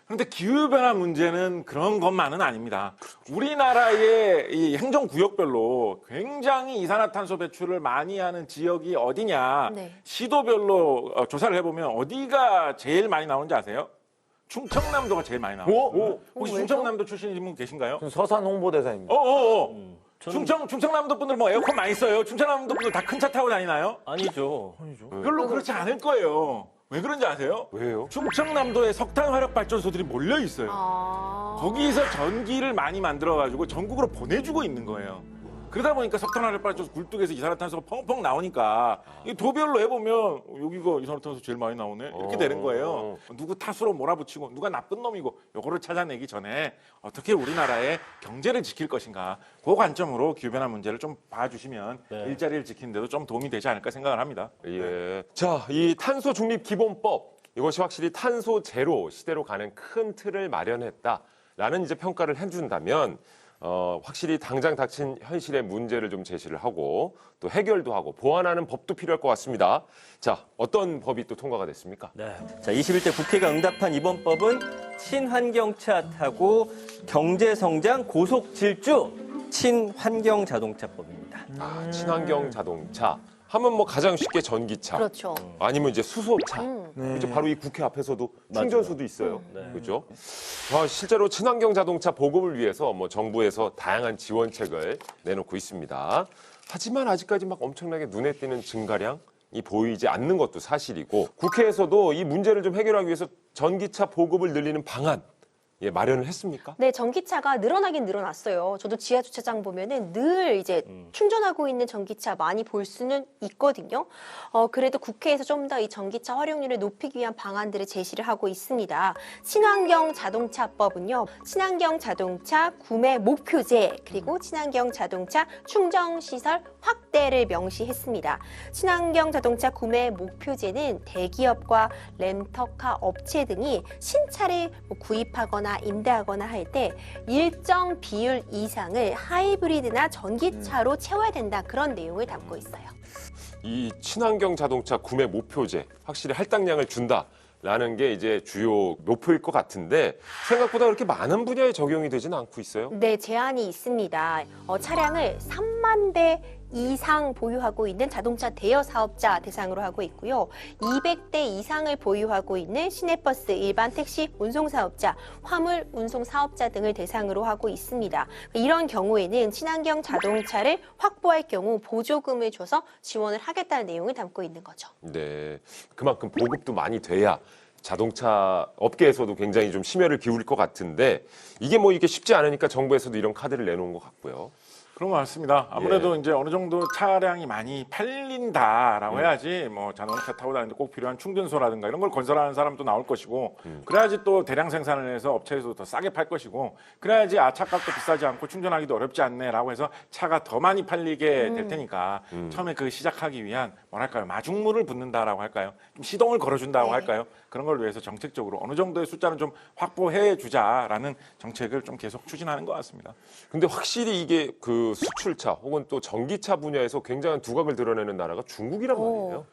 그런데 기후변화 문제는 그런 것만은 아닙니다. 우리나라의 이 행정구역별로 굉장히 이산화탄소 배출을 많이 하는 지역이 어디냐. 네. 시도별로 조사를 해보면 어디가 제일 많이 나오는지 아세요? 충청남도가 제일 많이 나와요. 혹시 왜죠? 충청남도 출신인 분 계신가요? 서산 홍보대사입니다. 충청남도 분들 뭐 에어컨 많이 써요. 충청남도 분들 다 큰 차 타고 다니나요? 아니죠. 별로 그렇지 않을 거예요. 왜 그런지 아세요? 왜요? 충청남도에 석탄 화력 발전소들이 몰려 있어요. 거기서 전기를 많이 만들어가지고 전국으로 보내주고 있는 거예요. 그러다 보니까 석탄 화력 발전소 굴뚝에서 이산화탄소가 펑펑 나오니까 이 도별로 해보면 여기가 이산화탄소 제일 많이 나오네 이렇게 되는 거예요. 누구 탓으로 몰아붙이고 누가 나쁜 놈이고 요거를 찾아내기 전에 어떻게 우리나라의 경제를 지킬 것인가 그 관점으로 기후변화 문제를 좀 봐주시면 네. 일자리를 지키는 데도 좀 도움이 되지 않을까 생각을 합니다. 예. 자, 이 탄소 중립 기본법 이것이 확실히 탄소 제로 시대로 가는 큰 틀을 마련했다라는 이제 평가를 해준다면 확실히 당장 닥친 현실의 문제를 좀 제시를 하고 또 해결도 하고 보완하는 법도 필요할 것 같습니다. 자, 어떤 법이 또 통과가 됐습니까? 네. 자, 21대 국회가 응답한 이번 법은 친환경차 타고 경제성장 고속질주 친환경자동차법입니다. 아, 친환경 자동차 하면 뭐 가장 쉽게 전기차 그렇죠. 아니면 이제 수소차 네. 이제 바로 이 국회 앞에서도 맞아요. 충전소도 있어요. 네. 그렇죠? 실제로 친환경 자동차 보급을 위해서 뭐 정부에서 다양한 지원책을 내놓고 있습니다. 하지만 아직까지 막 엄청나게 눈에 띄는 증가량이 보이지 않는 것도 사실이고 국회에서도 이 문제를 좀 해결하기 위해서 전기차 보급을 늘리는 방안 마련을 했습니까? 네, 전기차가 늘어나긴 늘어났어요. 저도 지하 주차장 보면은 늘 이제 충전하고 있는 전기차 많이 볼 수는 있거든요. 그래도 국회에서 좀 더 이 전기차 활용률을 높이기 위한 방안들을 제시를 하고 있습니다. 친환경 자동차법은요, 친환경 자동차 구매 목표제 그리고 친환경 자동차 충전 시설 확대를 명시했습니다. 친환경 자동차 구매 목표제는 대기업과 렌터카 업체 등이 신차를 구입하거나 임대하거나 할 때 일정 비율 이상을 하이브리드나 전기차로 채워야 된다 그런 내용을 담고 있어요. 이 친환경 자동차 구매 목표제 확실히 할당량을 준다라는 게 이제 주요 목표일 것 같은데 생각보다 그렇게 많은 분야에 적용이 되지는 않고 있어요. 네, 제한이 있습니다. 차량을 3만 대 이상 보유하고 있는 자동차 대여 사업자 대상으로 하고 있고요. 200대 이상을 보유하고 있는 시내버스, 일반 택시 운송 사업자, 화물 운송 사업자 등을 대상으로 하고 있습니다. 이런 경우에는 친환경 자동차를 확보할 경우 보조금을 줘서 지원을 하겠다는 내용을 담고 있는 거죠. 네, 그만큼 보급도 많이 돼야 자동차 업계에서도 굉장히 좀 심혈을 기울일 것 같은데 이게 뭐 이게 쉽지 않으니까 정부에서도 이런 카드를 내놓은 것 같고요. 그런 것 같습니다. 아무래도 이제 어느 정도 차량이 많이 팔린다라고 해야지 뭐 자동차 타고 다니는데 꼭 필요한 충전소라든가 이런 걸 건설하는 사람도 나올 것이고 그래야지 또 대량 생산을 해서 업체에서도 더 싸게 팔 것이고 그래야지 차값도 비싸지 않고 충전하기도 어렵지 않네라고 해서 차가 더 많이 팔리게 될 테니까 처음에 그 시작하기 위한 뭐랄까요 마중물을 붓는다라고 할까요 좀 시동을 걸어준다고 네. 할까요 그런 걸 위해서 정책적으로 어느 정도의 숫자는 좀 확보해 주자라는 정책을 좀 계속 추진하는 것 같습니다. 근데 확실히 이게 그 수출차 혹은 또 전기차 분야에서 굉장한 두각을 드러내는 나라가 중국이란 말이에요.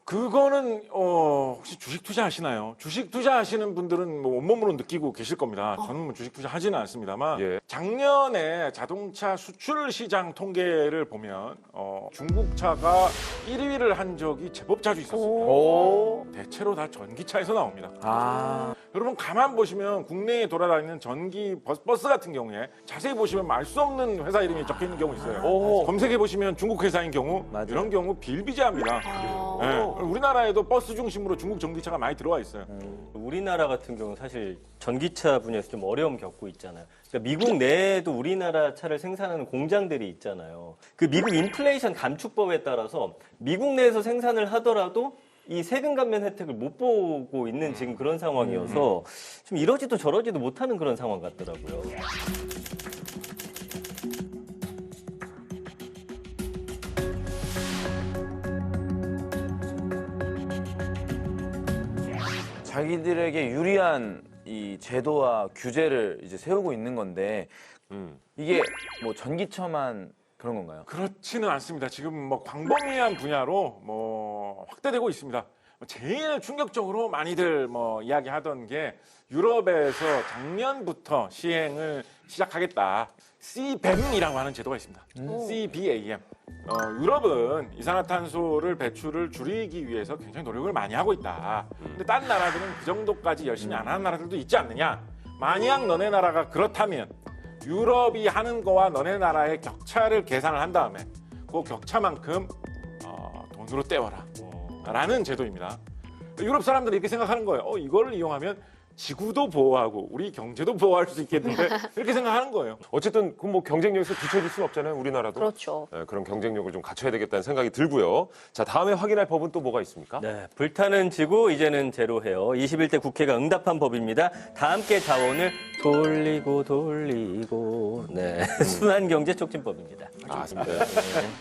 그거는 혹시 주식 투자하시나요? 주식 투자하시는 분들은 뭐 온몸으로 느끼고 계실 겁니다. 저는 뭐 주식 투자하지는 않습니다만 예. 작년에 자동차 수출 시장 통계를 보면 중국 차가 1위를 한 적이 제법 자주 있었습니다. 대체로 다 전기차에서 나옵니다. 아, 여러분 가만 보시면 국내에 돌아다니는 전기 버스 같은 경우에 자세히 보시면 알 수 없는 회사 이름이 적혀 있는 경우 있어요. 검색해 보시면 중국 회사인 경우 맞아요. 이런 경우 비일비재합니다. 네. 우리나라에도 버스 중심으로 중국 전기차가 많이 들어와 있어요. 우리나라 같은 경우는 사실 전기차 분야에서 좀 어려움 겪고 있잖아요. 그러니까 미국 내에도 우리나라 차를 생산하는 공장들이 있잖아요. 그 미국 인플레이션 감축법에 따라서 미국 내에서 생산을 하더라도 이 세금 감면 혜택을 못 보고 있는 지금 그런 상황이어서 좀 이러지도 저러지도 못하는 그런 상황 같더라고요. 자기들에게 유리한 이 제도와 규제를 이제 세우고 있는 건데 이게 뭐 전기차만 그런 건가요? 그렇지는 않습니다. 지금 뭐 광범위한 분야로 뭐 확대되고 있습니다. 제일 충격적으로 많이들 뭐 이야기하던 게 유럽에서 작년부터 시행을 시작하겠다. CBAM이라고 하는 제도가 있습니다. CBAM. 유럽은 이산화탄소를 배출을 줄이기 위해서 굉장히 노력을 많이 하고 있다. 근데 딴 나라들은 그 정도까지 열심히 안 하는 나라들도 있지 않느냐. 만약 너네 나라가 그렇다면 유럽이 하는 거와 너네 나라의 격차를 계산을 한 다음에 그 격차만큼 돈으로 떼워라 라는 제도입니다. 유럽 사람들이 이렇게 생각하는 거예요. 이걸 이용하면 지구도 보호하고 우리 경제도 보호할 수 있겠는데 이렇게 생각하는 거예요. 어쨌든 그 뭐 경쟁력에서 뒤처질 수는 없잖아요, 우리나라도. 그렇죠. 네, 그런 경쟁력을 좀 갖춰야 되겠다는 생각이 들고요. 자, 다음에 확인할 법은 또 뭐가 있습니까? 네, 불타는 지구 이제는 제로해요. 21대 국회가 응답한 법입니다. 다 함께 자원을 돌리고 돌리고 네, 순환경제 촉진법입니다. 아, 네.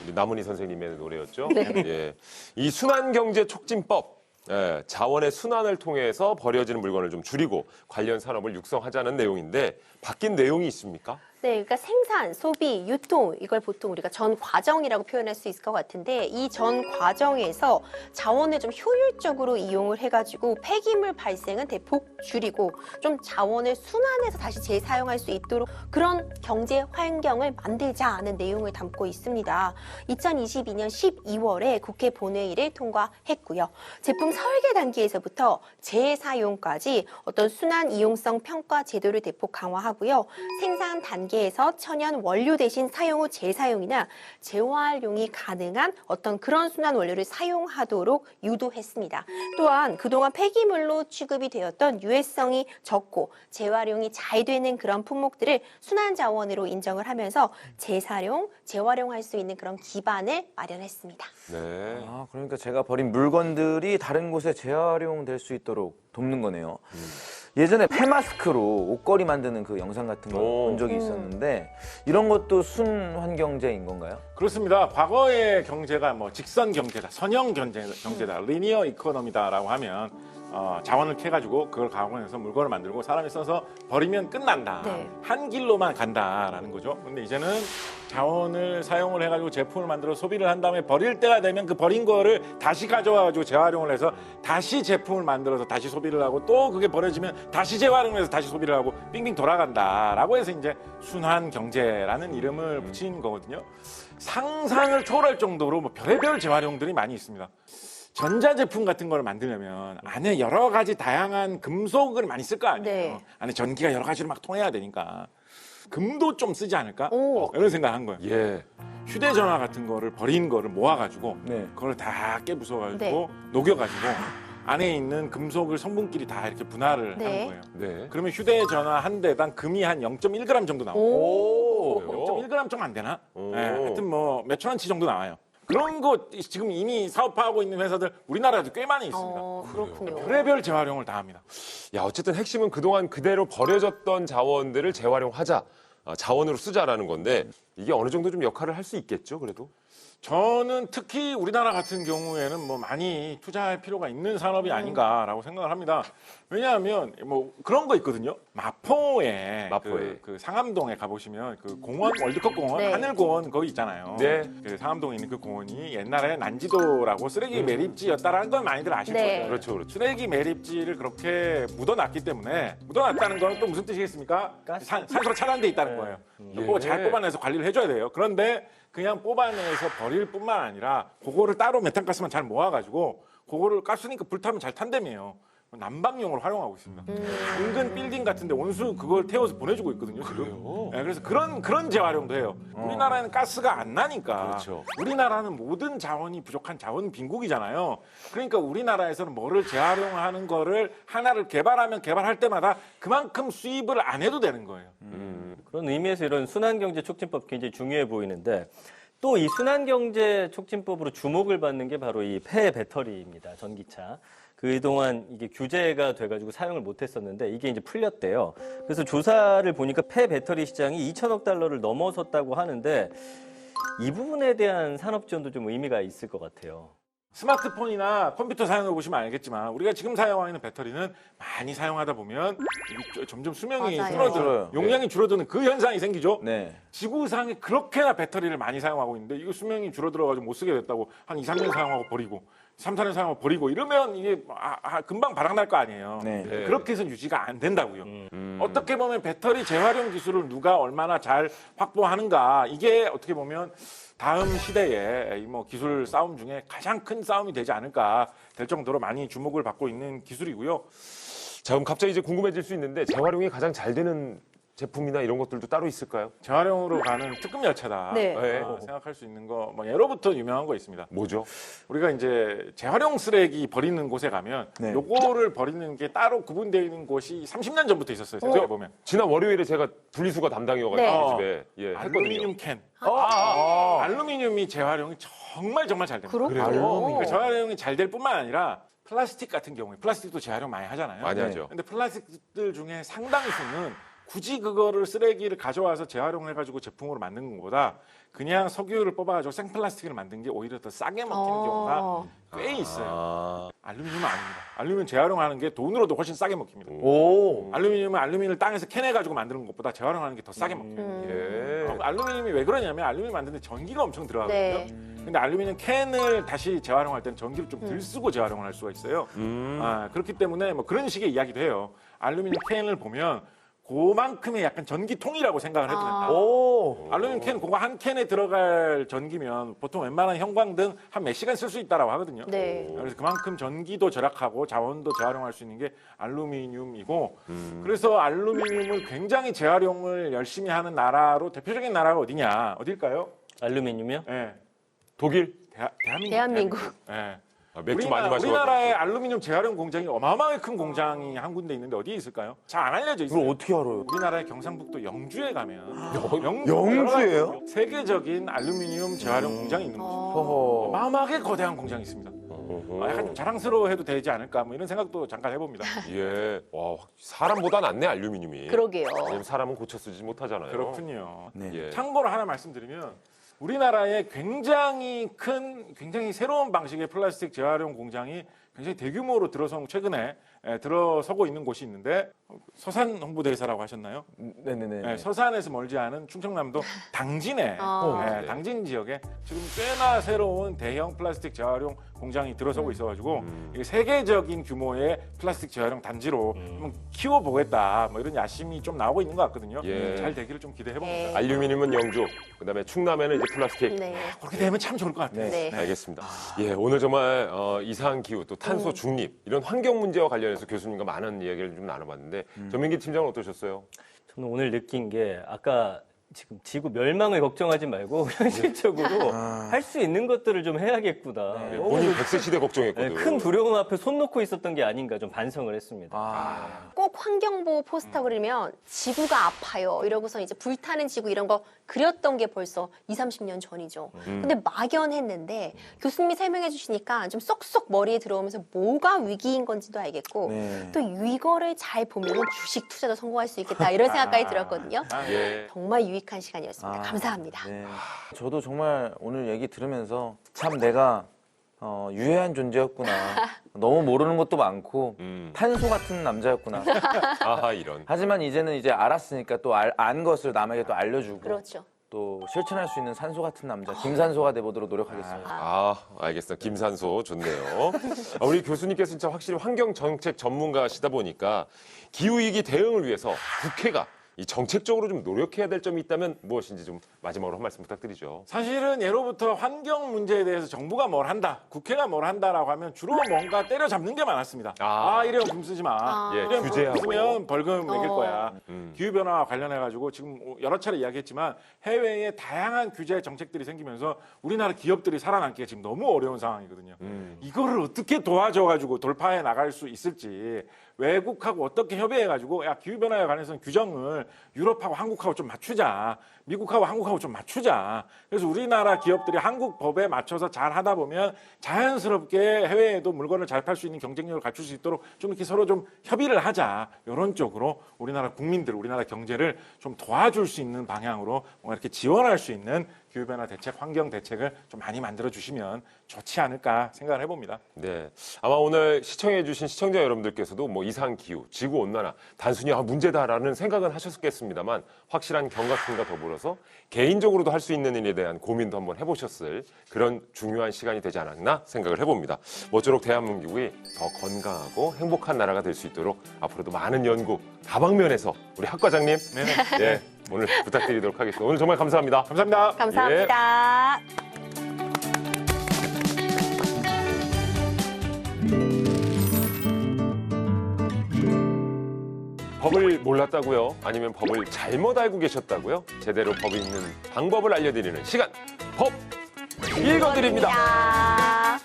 우리 남은희 선생님의 노래였죠. 예. 이 순환경제 촉진법. 예, 자원의 순환을 통해서 버려지는 물건을 좀 줄이고 관련 산업을 육성하자는 내용인데 바뀐 내용이 있습니까? 네, 그러니까 생산, 소비, 유통 이걸 보통 우리가 전 과정이라고 표현할 수 있을 것 같은데 이 전 과정에서 자원을 좀 효율적으로 이용을 해가지고 폐기물 발생은 대폭 줄이고 좀 자원을 순환해서 다시 재사용할 수 있도록 그런 경제 환경을 만들자는 내용을 담고 있습니다. 2022년 12월에 국회 본회의를 통과했고요. 제품 설계 단계에서부터 재사용까지 어떤 순환 이용성 평가 제도를 대폭 강화하고요. 생산 단계에서 천연 원료 대신 사용 후 재사용이나 재활용이 가능한 어떤 그런 순환 원료를 사용하도록 유도했습니다. 또한 그동안 폐기물로 취급이 되었던 유해성이 적고 재활용이 잘 되는 그런 품목들을 순환 자원으로 인정을 하면서 재사용, 재활용할 수 있는 그런 기반을 마련했습니다. 네. 아, 그러니까 제가 버린 물건들이 다른 곳에 재활용될 수 있도록 돕는 거네요. 예전에 폐마스크로 옷걸이 만드는 그 영상 같은 거 본 적이 있었는데 이런 것도 순환경제인 건가요? 그렇습니다. 과거의 경제가 뭐 직선 경제다, 선형 경제다, 리니어 이코노미다라고 하면 자원을 캐가지고 그걸 가공해서 물건을 만들고 사람이 써서 버리면 끝난다. 네. 한 길로만 간다라는 거죠. 근데 이제는 자원을 사용을 해가지고 제품을 만들어 소비를 한 다음에 버릴 때가 되면 그 버린 거를 다시 가져와가지고 재활용을 해서 다시 제품을 만들어서 다시 소비를 하고 또 그게 버려지면 다시 재활용을 해서 다시 소비를 하고 빙빙 돌아간다라고 해서 이제 순환 경제라는 이름을 붙인 거거든요. 상상을 초월할 정도로 뭐 별의별 재활용들이 많이 있습니다. 전자제품 같은 걸 만들려면 안에 여러 가지 다양한 금속을 많이 쓸 거 아니에요. 네. 안에 전기가 여러 가지로 막 통해야 되니까 금도 좀 쓰지 않을까? 오. 이런 생각한 거예요. 예. 휴대전화 같은 거를 버린 거를 모아가지고 네. 그걸 다 깨부숴가지고 네. 녹여가지고 안에 있는 금속을 성분끼리 다 이렇게 분할을 네. 하는 거예요. 네. 그러면 휴대전화 한 대당 금이 한 0.1g 정도 나와요. 오. 0.1g 좀 안 되나? 오. 네, 하여튼 뭐 몇천 원치 정도 나와요. 그런 거 지금 이미 사업화하고 있는 회사들 우리나라에도 꽤 많이 있습니다. 그렇군요. 별의별 재활용을 다 합니다. 야, 어쨌든 핵심은 그동안 그대로 버려졌던 자원들을 재활용하자, 자원으로 쓰자라는 건데 이게 어느 정도 좀 역할을 할 수 있겠죠, 그래도? 저는 특히 우리나라 같은 경우에는 뭐 많이 투자할 필요가 있는 산업이 아닌가라고 생각을 합니다. 왜냐하면 뭐 그런 거 있거든요. 마포에 그 상암동에 가보시면 그 공원 월드컵 공원 네. 하늘공원 거기 있잖아요. 네. 그 상암동에 있는 그 공원이 옛날에 난지도라고 쓰레기 매립지였다라는 건 많이들 아실 네. 거예요. 그렇죠, 그렇죠. 쓰레기 매립지를 그렇게 묻어놨기 때문에 묻어놨다는 건 또 무슨 뜻이겠습니까? 산소로 차단돼 있다는 거예요. 그거 잘 뽑아내서 관리를 해줘야 돼요. 그런데 그냥 뽑아내서 버릴 뿐만 아니라 그거를 따로 메탄가스만 잘 모아가지고 그거를 가스니까 불타면 잘 탄다며요. 난방용으로 활용하고 있습니다. 은근 빌딩 같은데 온수 그걸 태워서 보내주고 있거든요. 그래요? 네, 그래서 그런 재활용도 해요. 우리나라에는 가스가 안 나니까. 그렇죠. 우리나라는 모든 자원이 부족한 자원 빈국이잖아요. 그러니까 우리나라에서는 뭐를 재활용하는 거를 하나를 개발하면 개발할 때마다 그만큼 수입을 안 해도 되는 거예요. 그런 의미에서 이런 순환경제 촉진법 굉장히 중요해 보이는데 또 이 순환경제 촉진법으로 주목을 받는 게 바로 이 폐 배터리입니다. 전기차. 그동안 이게 규제가 돼가지고 사용을 못했었는데 이게 이제 풀렸대요. 그래서 조사를 보니까 폐 배터리 시장이 2천억 달러를 넘어섰다고 하는데 이 부분에 대한 산업 지원도 좀 의미가 있을 것 같아요. 스마트폰이나 컴퓨터 사용해 보시면 알겠지만 우리가 지금 사용하는 배터리는 많이 사용하다 보면 이게 점점 수명이 맞아요. 줄어들어요. 줄어들어요. 용량이 줄어드는 그 현상이 생기죠. 네. 지구상에 그렇게나 배터리를 많이 사용하고 있는데 이거 수명이 줄어들어가지고 못 쓰게 됐다고 한 2, 3년 사용하고 버리고 3, 4년 사용하고 버리고 이러면 이게 금방 바닥날 거 아니에요. 네. 네. 그렇게 해서 유지가 안 된다고요. 어떻게 보면 배터리 재활용 기술을 누가 얼마나 잘 확보하는가 이게 어떻게 보면 다음 시대에 뭐 기술 싸움 중에 가장 큰 싸움이 되지 않을까 될 정도로 많이 주목을 받고 있는 기술이고요. 자, 그럼 갑자기 이제 궁금해질 수 있는데 재활용이 가장 잘 되는 제품이나 이런 것들도 따로 있을까요? 재활용으로 가는 특급 열차다. 네. 네. 생각할 수 있는 거 뭐 예로부터 유명한 거 있습니다. 뭐죠? 우리가 이제 재활용 쓰레기 버리는 곳에 가면 네. 요거를 버리는 게 따로 구분되어 있는 곳이 30년 전부터 있었어요. 생각해 보면 지난 월요일에 제가 분리수거 담당이어가지고 네. 우리 집에 예, 했거든요. 알루미늄 캔. 알루미늄이 재활용이 정말 잘 됩니다. 그렇군요. 그러니까 재활용이 잘 될 뿐만 아니라 플라스틱 같은 경우에 플라스틱도 재활용 많이 하잖아요. 많이 네. 하죠. 근데 플라스틱들 중에 상당수는 굳이 그거를 쓰레기를 가져와서 재활용을 해가지고 제품으로 만드는 것보다 그냥 석유를 뽑아가지고 생플라스틱을 만든 게 오히려 더 싸게 먹히는 경우가 꽤 있어요. 아, 알루미늄은 아닙니다. 알루미늄 재활용하는 게 돈으로도 훨씬 싸게 먹힙니다. 오. 알루미늄은 알루미늄을 땅에서 캐내가지고 만드는 것보다 재활용하는 게 더 싸게 먹힙니다. 예. 알루미늄이 왜 그러냐면 알루미늄 만드는데 전기가 엄청 들어가거든요. 네. 근데 알루미늄 캔을 다시 재활용할 때는 전기를 좀 덜 쓰고 재활용을 할 수가 있어요. 그렇기 때문에 뭐 그런 식의 이야기도 해요. 알루미늄 캔을 보면 그만큼의 약간 전기통이라고 생각을 해도 된다. 오. 알루미늄 캔, 그거 한 캔에 들어갈 전기면 보통 웬만한 형광등 한 몇 시간 쓸 수 있다라고 하거든요. 네. 그래서 그만큼 전기도 절약하고 자원도 재활용할 수 있는 게 알루미늄이고, 그래서 알루미늄을 굉장히 재활용을 열심히 하는 나라로 대표적인 나라가 어디냐? 어딜까요? 알루미늄이요? 예, 독일 대한민국. 예. 맥주 많이 마시고 우리나라에 알루미늄 알루미늄 공장이 어마어마하게 큰 공장이 한 군데 있는데 어디에 있을까요? 잘 안 알려져 있어요. 그걸 어떻게 알아요? 우리나라의 경상북도 영주에 가면 영주예요? 세계적인 알루미늄 재활용 공장이 있는 곳이에요. 허허. 어마어마하게 거대한 공장이 있습니다. 약간 좀 자랑스러워해도 되지 않을까 뭐 이런 생각도 잠깐 해봅니다. 예. 와, 사람보다 낫네 알루미늄이. 그러게요. 왜냐면 사람은 고쳐 쓰지 못하잖아요. 그렇군요. 네. 예. 참고로 하나 말씀드리면 우리나라에 굉장히 큰, 굉장히 새로운 방식의 플라스틱 재활용 공장이 굉장히 대규모로 최근에 들어서고 있는 곳이 있는데 서산 홍보대사라고 하셨나요? 네네네. 네, 서산에서 멀지 않은 충청남도 당진에 아. 당진 지역에 지금 꽤나 새로운 대형 플라스틱 재활용 공장이 들어서고 있어가지고 이게 세계적인 규모의 플라스틱 재활용 단지로 한번 키워보겠다 뭐 이런 야심이 좀 나오고 있는 것 같거든요. 예. 잘 되기를 좀 기대해봅니다. 네. 알루미늄은 영주, 그다음에 충남에는 이제 플라스틱. 네. 그렇게 되면 참 좋을 것 같아요. 네. 알겠습니다. 예, 오늘 정말 이상 기후 또 탄소 중립 이런 환경 문제와 관련해서 교수님과 많은 이야기를 좀 나눠봤는데 전민기 팀장은 어떠셨어요? 저는 오늘 느낀 게 아까 지금 지구 멸망을 걱정하지 말고 현실적으로 할 수 있는 것들을 좀 해야겠구나. 너무 본인 100세 시대 걱정했거든. 큰 두려움 앞에 손 놓고 있었던 게 아닌가 좀 반성을 했습니다. 꼭 환경보호 포스터 그리면 지구가 아파요. 이러고서 이제 불타는 지구 이런 거 그렸던 게 벌써 20, 30년 전이죠. 근데 막연했는데 교수님이 설명해 주시니까 좀 쏙쏙 머리에 들어오면서 뭐가 위기인 건지도 알겠고 네. 또 이거를 잘 보면 주식 투자도 성공할 수 있겠다 이런 생각까지 들었거든요. 예. 정말 유익한 시간이었습니다. 아, 감사합니다. 네. 저도 정말 오늘 얘기 들으면서 참 내가 유해한 존재였구나. 너무 모르는 것도 많고 탄소 같은 남자였구나. 아하 이런. 하지만 이제는 이제 알았으니까 또 안 것을 남에게 또 알려주고 그렇죠. 또 실천할 수 있는 산소 같은 남자 김산소가 돼보도록 노력하겠습니다. 아, 알겠습니다. 김산소 좋네요. 우리 교수님께서 진짜 확실히 환경 정책 전문가시다 보니까 기후 위기 대응을 위해서 국회가 이 정책적으로 좀 노력해야 될 점이 있다면 무엇인지 좀 마지막으로 한 말씀 부탁드리죠. 사실은 예로부터 환경 문제에 대해서 정부가 뭘 한다, 국회가 뭘 한다라고 하면 주로 뭔가 때려잡는 게 많았습니다. 일회용품 쓰지 마. 예, 일회용품 규제하고. 쓰면 벌금 매길 거야. 음. 기후변화와 관련해가지고 지금 여러 차례 이야기했지만 해외에 다양한 규제 정책들이 생기면서 우리나라 기업들이 살아남기가 지금 너무 어려운 상황이거든요. 이거를 어떻게 도와줘가지고 돌파해 나갈 수 있을지 외국하고 어떻게 협의해가지고 야 기후변화에 관해서는 규정을 유럽하고 한국하고 좀 맞추자. 미국하고 한국하고 좀 맞추자. 그래서 우리나라 기업들이 한국 법에 맞춰서 잘 하다 보면 자연스럽게 해외에도 물건을 잘 팔 수 있는 경쟁력을 갖출 수 있도록 좀 이렇게 서로 좀 협의를 하자. 이런 쪽으로 우리나라 국민들, 우리나라 경제를 좀 도와줄 수 있는 방향으로 뭔가 이렇게 지원할 수 있는 기후변화 대책, 환경 대책을 좀 많이 만들어 주시면 좋지 않을까 생각을 해봅니다. 네. 아마 오늘 시청해주신 시청자 여러분들께서도 뭐 이상기후, 지구온난화, 단순히 문제다라는 생각은 하셨겠습니다만 확실한 경각심과 더불어서 개인적으로도 할 수 있는 일에 대한 고민도 한번 해보셨을 그런 중요한 시간이 되지 않았나 생각을 해봅니다. 모쪼록 대한민국이 더 건강하고 행복한 나라가 될 수 있도록 앞으로도 많은 연구, 다방면에서 우리 학 과장님 예, 오늘 부탁드리도록 하겠습니다. 오늘 정말 감사합니다. 감사합니다. 감사합니다. 법을 몰랐다고요? 아니면 법을 잘못 알고 계셨다고요? 제대로 법이 있는 방법을 알려드리는 시간, 법 읽어드립니다.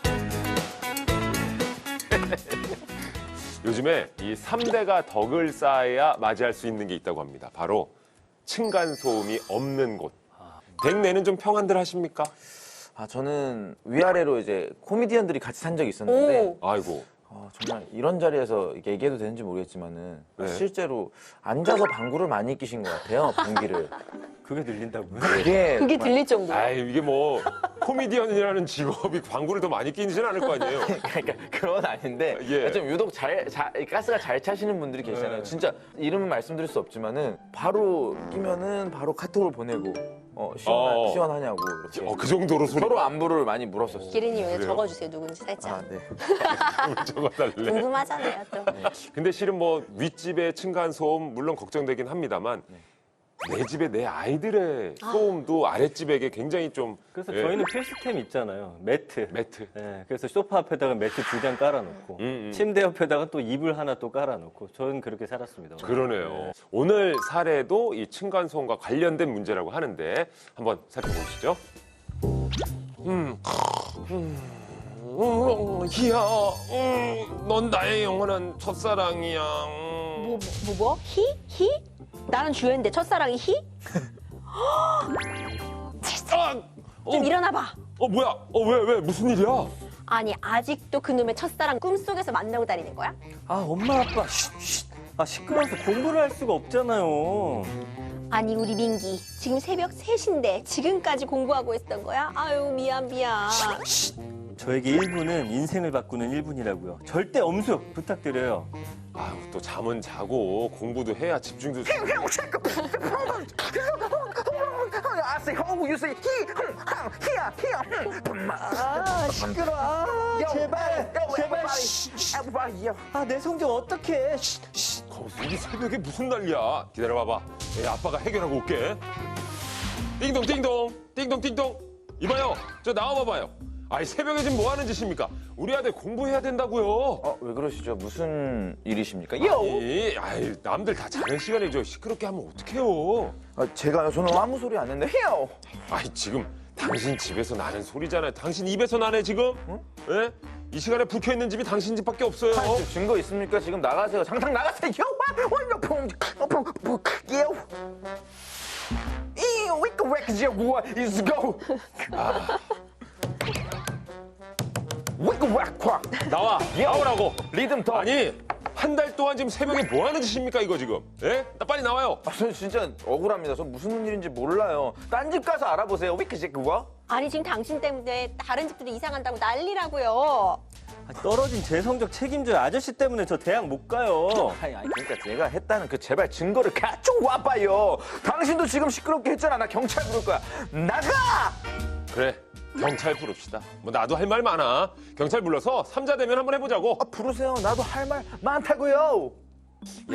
요즘에 이 3대가 덕을 쌓아야 맞이할 수 있는 게 있다고 합니다. 바로 층간소음이 없는 곳. 댁내는 좀 평안들 하십니까? 저는 위아래로 이제 코미디언들이 같이 산 적이 있었는데 오. 아이고. 정말 이런 자리에서 이렇게 얘기해도 되는지 모르겠지만은 네. 실제로 앉아서 방구를 많이 끼신 것 같아요. 방귀를. 그게 들린다고요? 그게 그게 정말 들릴 정도예요. 아이, 이게 뭐 코미디언이라는 직업이 광고를 더 많이 끼지는 않을 거 아니에요? 그러니까 그건 아닌데 예. 좀 유독 가스가 잘 차시는 분들이 계시잖아요. 네. 진짜 이름은 말씀드릴 수 없지만은 바로 끼면은 바로 카톡을 보내고 시원하냐고 이렇게 그 정도로 소리 서로 안부를 많이 물었었어요. 기린이 오늘 그래요? 적어주세요. 누군지 살짝. 네. 적어달래. 궁금하잖아요. 또. 근데 실은 뭐 윗집의 층간소음 물론 걱정되긴 합니다만 내 집에 내 아이들의 소음도 아랫집에게 굉장히 좀 그래서 예, 저희는 필수템 있잖아요. 매트. 매트. 예, 그래서 소파 앞에다가 매트 2장 깔아놓고 침대 옆에다가 또 이불 하나 또 깔아놓고 저는 그렇게 살았습니다. 그러네요. 오늘 사례도 이 층간소음과 관련된 문제라고 하는데 한번 살펴보시죠. 희야, 넌 나의 영원한 첫사랑이야. 뭐? 희? 나는 주연인데 첫사랑이 희? 좀 일어나봐. 뭐야? 왜? 무슨 일이야? 아니 아직도 그놈의 첫사랑 꿈속에서 만나고 다니는 거야? 엄마 아빠 쉿. 시끄러워서 공부를 할 수가 없잖아요. 아니 우리 민기 지금 새벽 3시인데 지금까지 공부하고 있었던 거야? 아유 미안. 저에게 1분은 인생을 바꾸는 1분이라고요. 절대 엄수 부탁드려요. 아유, 또 잠은 자고 공부도 해야 집중도. I say ho, you say he, 시끄러워. 제발. 내 성적 어떡해. 이 새벽에 무슨 난리야? 기다려봐봐. 아빠가 해결하고 올게. 띵동. 이봐요. 저 나와봐봐요. 아이, 새벽에 지금 뭐 하는 짓입니까? 우리 아들 공부해야 된다고요. 왜 그러시죠? 무슨 일이십니까? 아이, 남들 다 자는 시간이죠. 시끄럽게 하면 어떡해요? 제가요? 저는 아무 소리 안 했는데 해요. 아이, 지금 당신 집에서 나는 소리잖아요. 당신 입에서 나네, 지금? 예? 이 시간에 불 켜있는 집이 당신 집밖에 없어요. 지금 증거 있습니까? 지금 나가세요. 장상 나가세요. 나오라고. 리듬 더. 아니, 한 달 동안 지금 새벽에 뭐 하는 짓입니까, 이거 지금? 예? 빨리 나와요. 저 진짜 억울합니다. 저 무슨 일인지 몰라요. 딴 집 가서 알아보세요. 그거? 아니 지금 당신 때문에 다른 집들이 이사간다고 난리라고요. 떨어진 제 성적 책임져요. 아저씨 때문에 저 대학 못 가요. 아니, 그러니까 제가 했다는 그 제발 증거를 가지고 와봐요. 당신도 지금 시끄럽게 했잖아. 나 경찰 부를 거야. 나가! 그래, 경찰 부릅시다. 뭐 나도 할 말 많아. 경찰 불러서 삼자 대면 한번 해보자고. 부르세요. 나도 할 말 많다고요.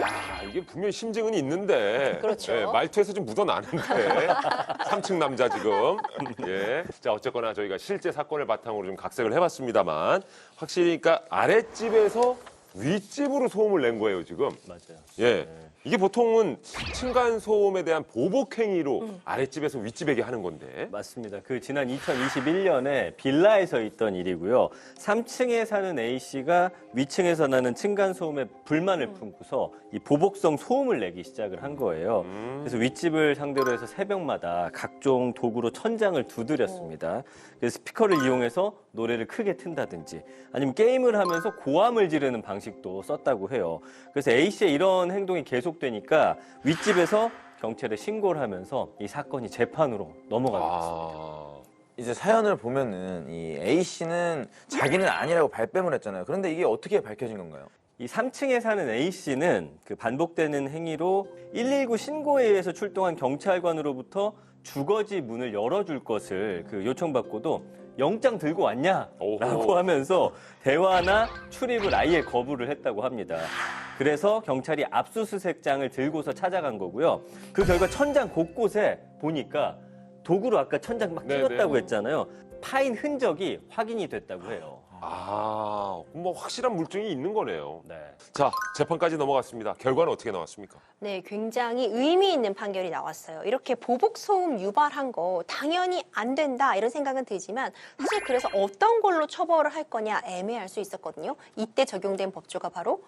야, 이게 분명히 심증은 있는데. 그렇죠. 예, 말투에서 좀 묻어나는데. 3층 남자 지금. 예. 자, 어쨌거나 저희가 실제 사건을 바탕으로 좀 각색을 해봤습니다만 확실히 그러니까 아랫집에서 윗집으로 소음을 낸 거예요, 지금. 맞아요. 예. 이게 보통은 층간 소음에 대한 보복 행위로 아랫집에서 윗집에게 하는 건데. 맞습니다. 그 지난 2021년에 빌라에서 있던 일이고요. 3층에 사는 A씨가 위층에서 나는 층간소음에 불만을 품고서 이 보복성 소음을 내기 시작을 한 거예요. 그래서 윗집을 상대로 해서 새벽마다 각종 도구로 천장을 두드렸습니다. 그래서 스피커를 이용해서 노래를 크게 튼다든지 아니면 게임을 하면서 고함을 지르는 방식도 썼다고 해요. 그래서 A씨의 이런 행동이 계속되니까 윗집에서 경찰에 신고를 하면서 이 사건이 재판으로 넘어가게 됐습니다. 아, 이제 사연을 보면은 이 A 씨는 자기는 아니라고 발뺌을 했잖아요. 그런데 이게 어떻게 밝혀진 건가요? 이 3층에 사는 A 씨는 그 반복되는 행위로 119 신고에 의해서 출동한 경찰관으로부터 주거지 문을 열어줄 것을 그 요청받고도 영장 들고 왔냐라고 오호. 하면서 대화나 출입을 아예 거부를 했다고 합니다. 그래서 경찰이 압수수색장을 들고서 찾아간 거고요. 그 결과 천장 곳곳에 보니까 도구로 아까 천장 막 네네. 찍었다고 했잖아요. 파인 흔적이 확인이 됐다고 해요. 뭐 확실한 물증이 있는 거네요. 네. 자, 재판까지 넘어갔습니다. 결과는 어떻게 나왔습니까? 네, 굉장히 의미 있는 판결이 나왔어요. 이렇게 보복 소음 유발한 거 당연히 안 된다 이런 생각은 들지만 사실 그래서 어떤 걸로 처벌을 할 거냐 애매할 수 있었거든요. 이때 적용된 법조가 바로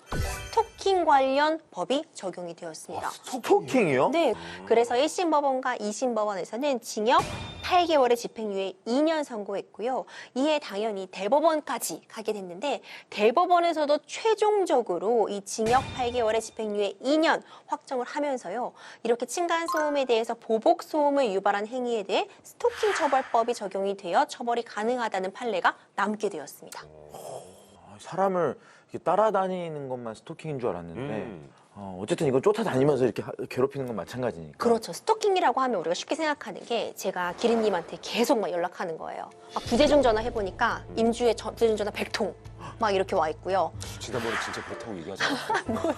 스토킹 관련 법이 적용이 되었습니다. 스토킹이요? 네, 그래서 1심 법원과 2심 법원에서는 징역 8개월의 집행유예 2년 선고했고요. 이에 당연히 대법원까지 가게 됐는데 대법원에서도 최종적으로 이 징역 8개월의 집행유예 2년 확정을 하면서요. 이렇게 층간소음에 대해서 보복소음을 유발한 행위에 대해 스토킹 처벌법이 적용이 되어 처벌이 가능하다는 판례가 남게 되었습니다. 사람을 이렇게 따라다니는 것만 스토킹인 줄 알았는데 어쨌든 이거 쫓아다니면서 이렇게 괴롭히는 건 마찬가지니까. 그렇죠. 스토킹이라고 하면 우리가 쉽게 생각하는 게 제가 기린님한테 계속 막 연락하는 거예요. 부재중 전화 해보니까 임주에 부재중 전화 100통 막 이렇게 와 있고요. 지난번에 진짜 그렇다고 얘기하지 않았어요?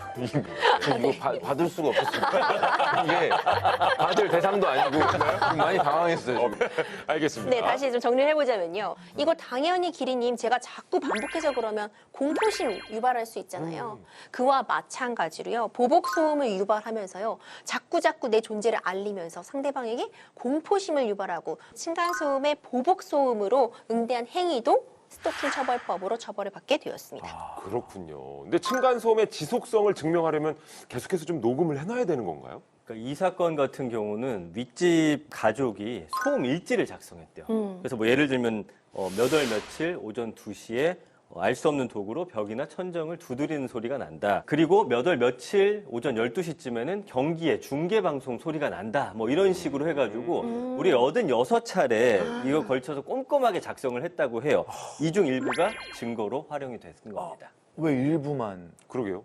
이거 받을 수가 없었어요. 이게 받을 대상도 아니고 많이 당황했어요. 지금. 알겠습니다. 네, 다시 좀 정리를 해보자면요. 이거 당연히 기린님 제가 자꾸 반복해서 그러면 공포심 유발할 수 있잖아요. 그와 마찬가지로요. 보복소음을 유발하면서요. 자꾸 내 존재를 알리면서 상대방에게 공포심을 유발하고 층간소음의 보복소음으로 응대한 행위도 스토킹 처벌법으로 처벌을 받게 되었습니다. 그렇군요. 근데 층간소음의 지속성을 증명하려면 계속해서 좀 녹음을 해놔야 되는 건가요? 그러니까 이 사건 같은 경우는 윗집 가족이 소음 일지를 작성했대요. 그래서 뭐 예를 들면 몇 월 며칠 오전 2시에 알 수 없는 도구로 벽이나 천정을 두드리는 소리가 난다. 그리고 몇 월 며칠 오전 12시쯤에는 경기에 중계방송 소리가 난다. 뭐 이런 식으로 해가지고 우리 86차례 이거 걸쳐서 꼼꼼하게 작성을 했다고 해요. 이 중 일부가 증거로 활용이 된 겁니다. 왜 일부만? 그러게요.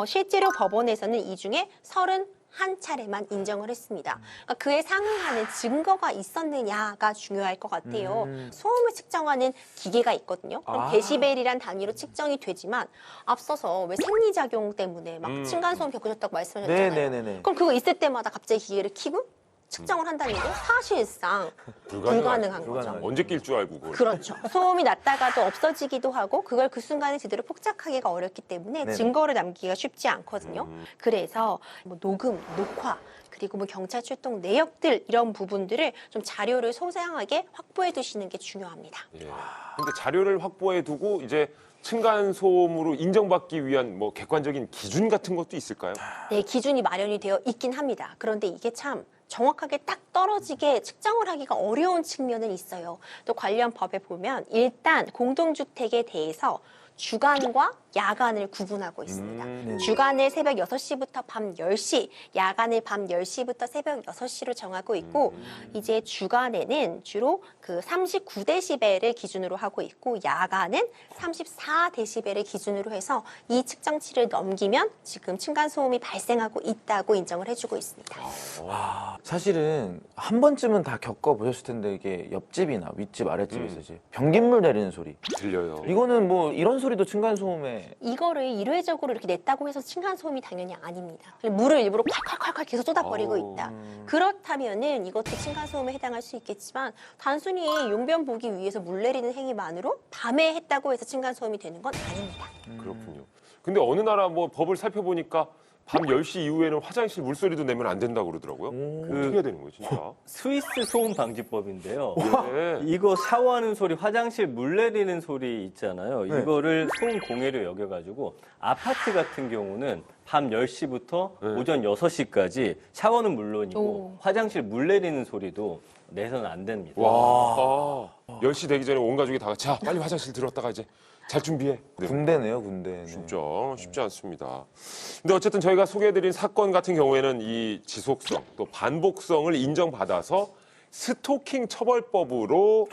실제로 법원에서는 이 중에 31차례만 인정을 했습니다. 그러니까 그에 상응하는 증거가 있었느냐가 중요할 것 같아요. 소음을 측정하는 기계가 있거든요. 그럼 데시벨이란 단위로 측정이 되지만 앞서서 왜 생리작용 때문에 막 층간소음 겪으셨다고 말씀하셨잖아요. 네네네네. 그럼 그거 있을 때마다 갑자기 기계를 켜고 측정을 한다는 게 사실상 불가능한 거죠. 언제 낄 줄 알고 그걸. 그렇죠. 소음이 났다가도 없어지기도 하고 그걸 그 순간에 제대로 포착하기가 어렵기 때문에 네네. 증거를 남기기가 쉽지 않거든요. 그래서 뭐 녹음, 녹화 그리고 뭐 경찰 출동 내역들 이런 부분들을 좀 자료를 소량하게 확보해 두시는 게 중요합니다. 예. 근데 자료를 확보해 두고 이제 층간소음으로 인정받기 위한 뭐 객관적인 기준 같은 것도 있을까요? 네, 기준이 마련이 되어 있긴 합니다. 그런데 이게 참 정확하게 딱 떨어지게 측정을 하기가 어려운 측면은 있어요. 또 관련 법에 보면 일단 공동주택에 대해서 주간과 야간을 구분하고 있습니다. 주간을 새벽 6시부터 밤 10시, 야간을 밤 10시부터 새벽 6시로 정하고 있고 이제 주간에는 주로 그 39데시벨을 기준으로 하고 있고 야간은 34데시벨을 기준으로 해서 이 측정치를 넘기면 지금 층간소음이 발생하고 있다고 인정을 해주고 있습니다. 사실은 한 번쯤은 다 겪어보셨을 텐데 이게 옆집이나 윗집, 아랫집에서 이제 변기물 내리는 소리. 들려요. 이거는 뭐 이런 소리도 층간소음에 이거를 일회적으로 이렇게 냈다고 해서 층간소음이 당연히 아닙니다. 물을 일부러 콸콸콸콸 계속 쏟아버리고 있다. 그렇다면은 이것도 층간소음에 해당할 수 있겠지만 단순히 용변 보기 위해서 물 내리는 행위만으로 밤에 했다고 해서 층간소음이 되는 건 아닙니다. 그렇군요. 근데 어느 나라 뭐 법을 살펴보니까 밤 10시 이후에는 화장실 물소리도 내면 안 된다고 그러더라고요. 어떻게 해야 되는 거예요, 진짜? 스위스 소음 방지법인데요. 네. 이거 샤워하는 소리, 화장실 물 내리는 소리 있잖아요. 네. 이거를 소음 공해로 여겨가지고 아파트 같은 경우는 밤 10시부터 네. 오전 6시까지 샤워는 물론이고 오. 화장실 물 내리는 소리도 내서는 안 됩니다. 와. 10시 되기 전에 온 가족이 다 같이 자, 빨리 화장실 들었다가 이제 잘 준비해. 네. 군대네요, 군대. 네. 진짜 쉽지 않습니다. 근데 어쨌든 저희가 소개해드린 사건 같은 경우에는 이 지속성 또 반복성을 인정받아서 스토킹 처벌법으로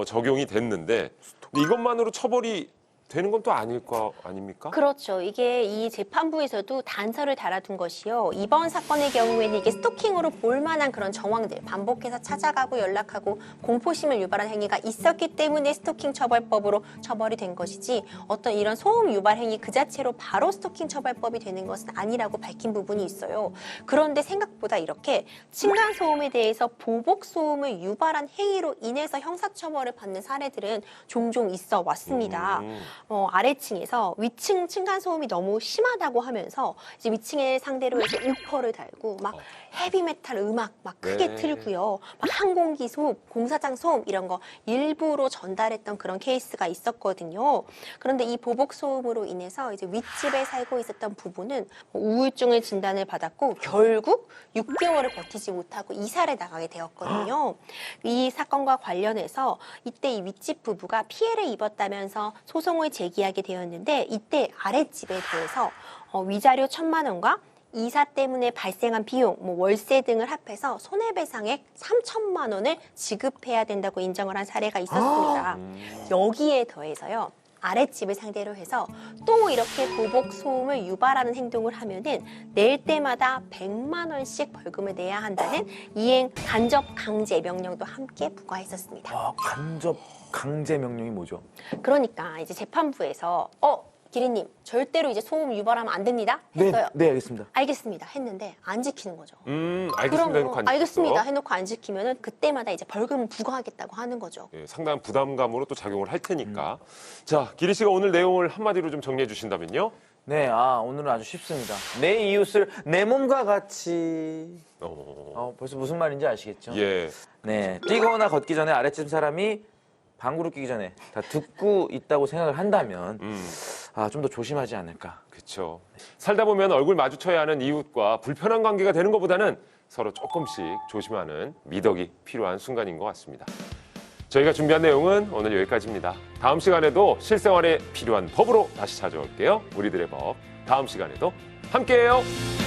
적용이 됐는데 이것만으로 처벌이 되는 건 또 아닐 거 아닙니까? 그렇죠. 이게 이 재판부에서도 단서를 달아둔 것이요. 이번 사건의 경우에는 이게 스토킹으로 볼 만한 그런 정황들, 반복해서 찾아가고 연락하고 공포심을 유발한 행위가 있었기 때문에 스토킹 처벌법으로 처벌이 된 것이지 어떤 이런 소음 유발 행위 그 자체로 바로 스토킹 처벌법이 되는 것은 아니라고 밝힌 부분이 있어요. 그런데 생각보다 이렇게 층간 소음에 대해서 보복 소음을 유발한 행위로 인해서 형사처벌을 받는 사례들은 종종 있어 왔습니다. 아래층에서 위층 층간소음이 너무 심하다고 하면서 이제 위층에 상대로 해서 우퍼를 달고 막 헤비메탈 음악 막 크게 네. 틀고요. 막 항공기 소음, 공사장 소음 이런 거 일부러 전달했던 그런 케이스가 있었거든요. 그런데 이 보복 소음으로 인해서 이제 윗집에 살고 있었던 부부는 우울증을 진단을 받았고 결국 6개월을 버티지 못하고 이사를 나가게 되었거든요. 이 사건과 관련해서 이때 이 윗집 부부가 피해를 입었다면서 소송을 제기하게 되었는데 이때 아랫집에 대해서 위자료 1,000만 원과 이사 때문에 발생한 비용, 월세 등을 합해서 손해배상액 3천만 원을 지급해야 된다고 인정을 한 사례가 있었습니다. 여기에 더해서요. 아랫집을 상대로 해서 또 이렇게 보복 소음을 유발하는 행동을 하면은 낼 때마다 100만 원씩 벌금을 내야 한다는 이행 간접 강제 명령도 함께 부과했었습니다. 간접 강제 명령이 뭐죠? 그러니까 이제 재판부에서 기리님 절대로 이제 소음 유발하면 안 됩니다 했어요. 네, 알겠습니다. 알겠습니다 했는데 안 지키는 거죠. 알겠습니다. 해놓고 안 알겠습니다 지켰어. 해놓고 안 지키면은 그때마다 이제 벌금을 부과하겠다고 하는 거죠. 예, 상당한 부담감으로 또 작용을 할 테니까. 자, 기리 씨가 오늘 내용을 한마디로 좀 정리해 주신다면요? 네, 오늘은 아주 쉽습니다. 내 이웃을 내 몸과 같이. 벌써 무슨 말인지 아시겠죠? 예. 네, 뛰거나 걷기 전에 아랫집 사람이 방구를 끼기 전에 다 듣고 있다고 생각을 한다면 좀 더 조심하지 않을까. 그렇죠. 살다 보면 얼굴 마주쳐야 하는 이웃과 불편한 관계가 되는 것보다는 서로 조금씩 조심하는 미덕이 필요한 순간인 것 같습니다. 저희가 준비한 내용은 오늘 여기까지입니다. 다음 시간에도 실생활에 필요한 법으로 다시 찾아올게요. 우리들의 법. 다음 시간에도 함께해요.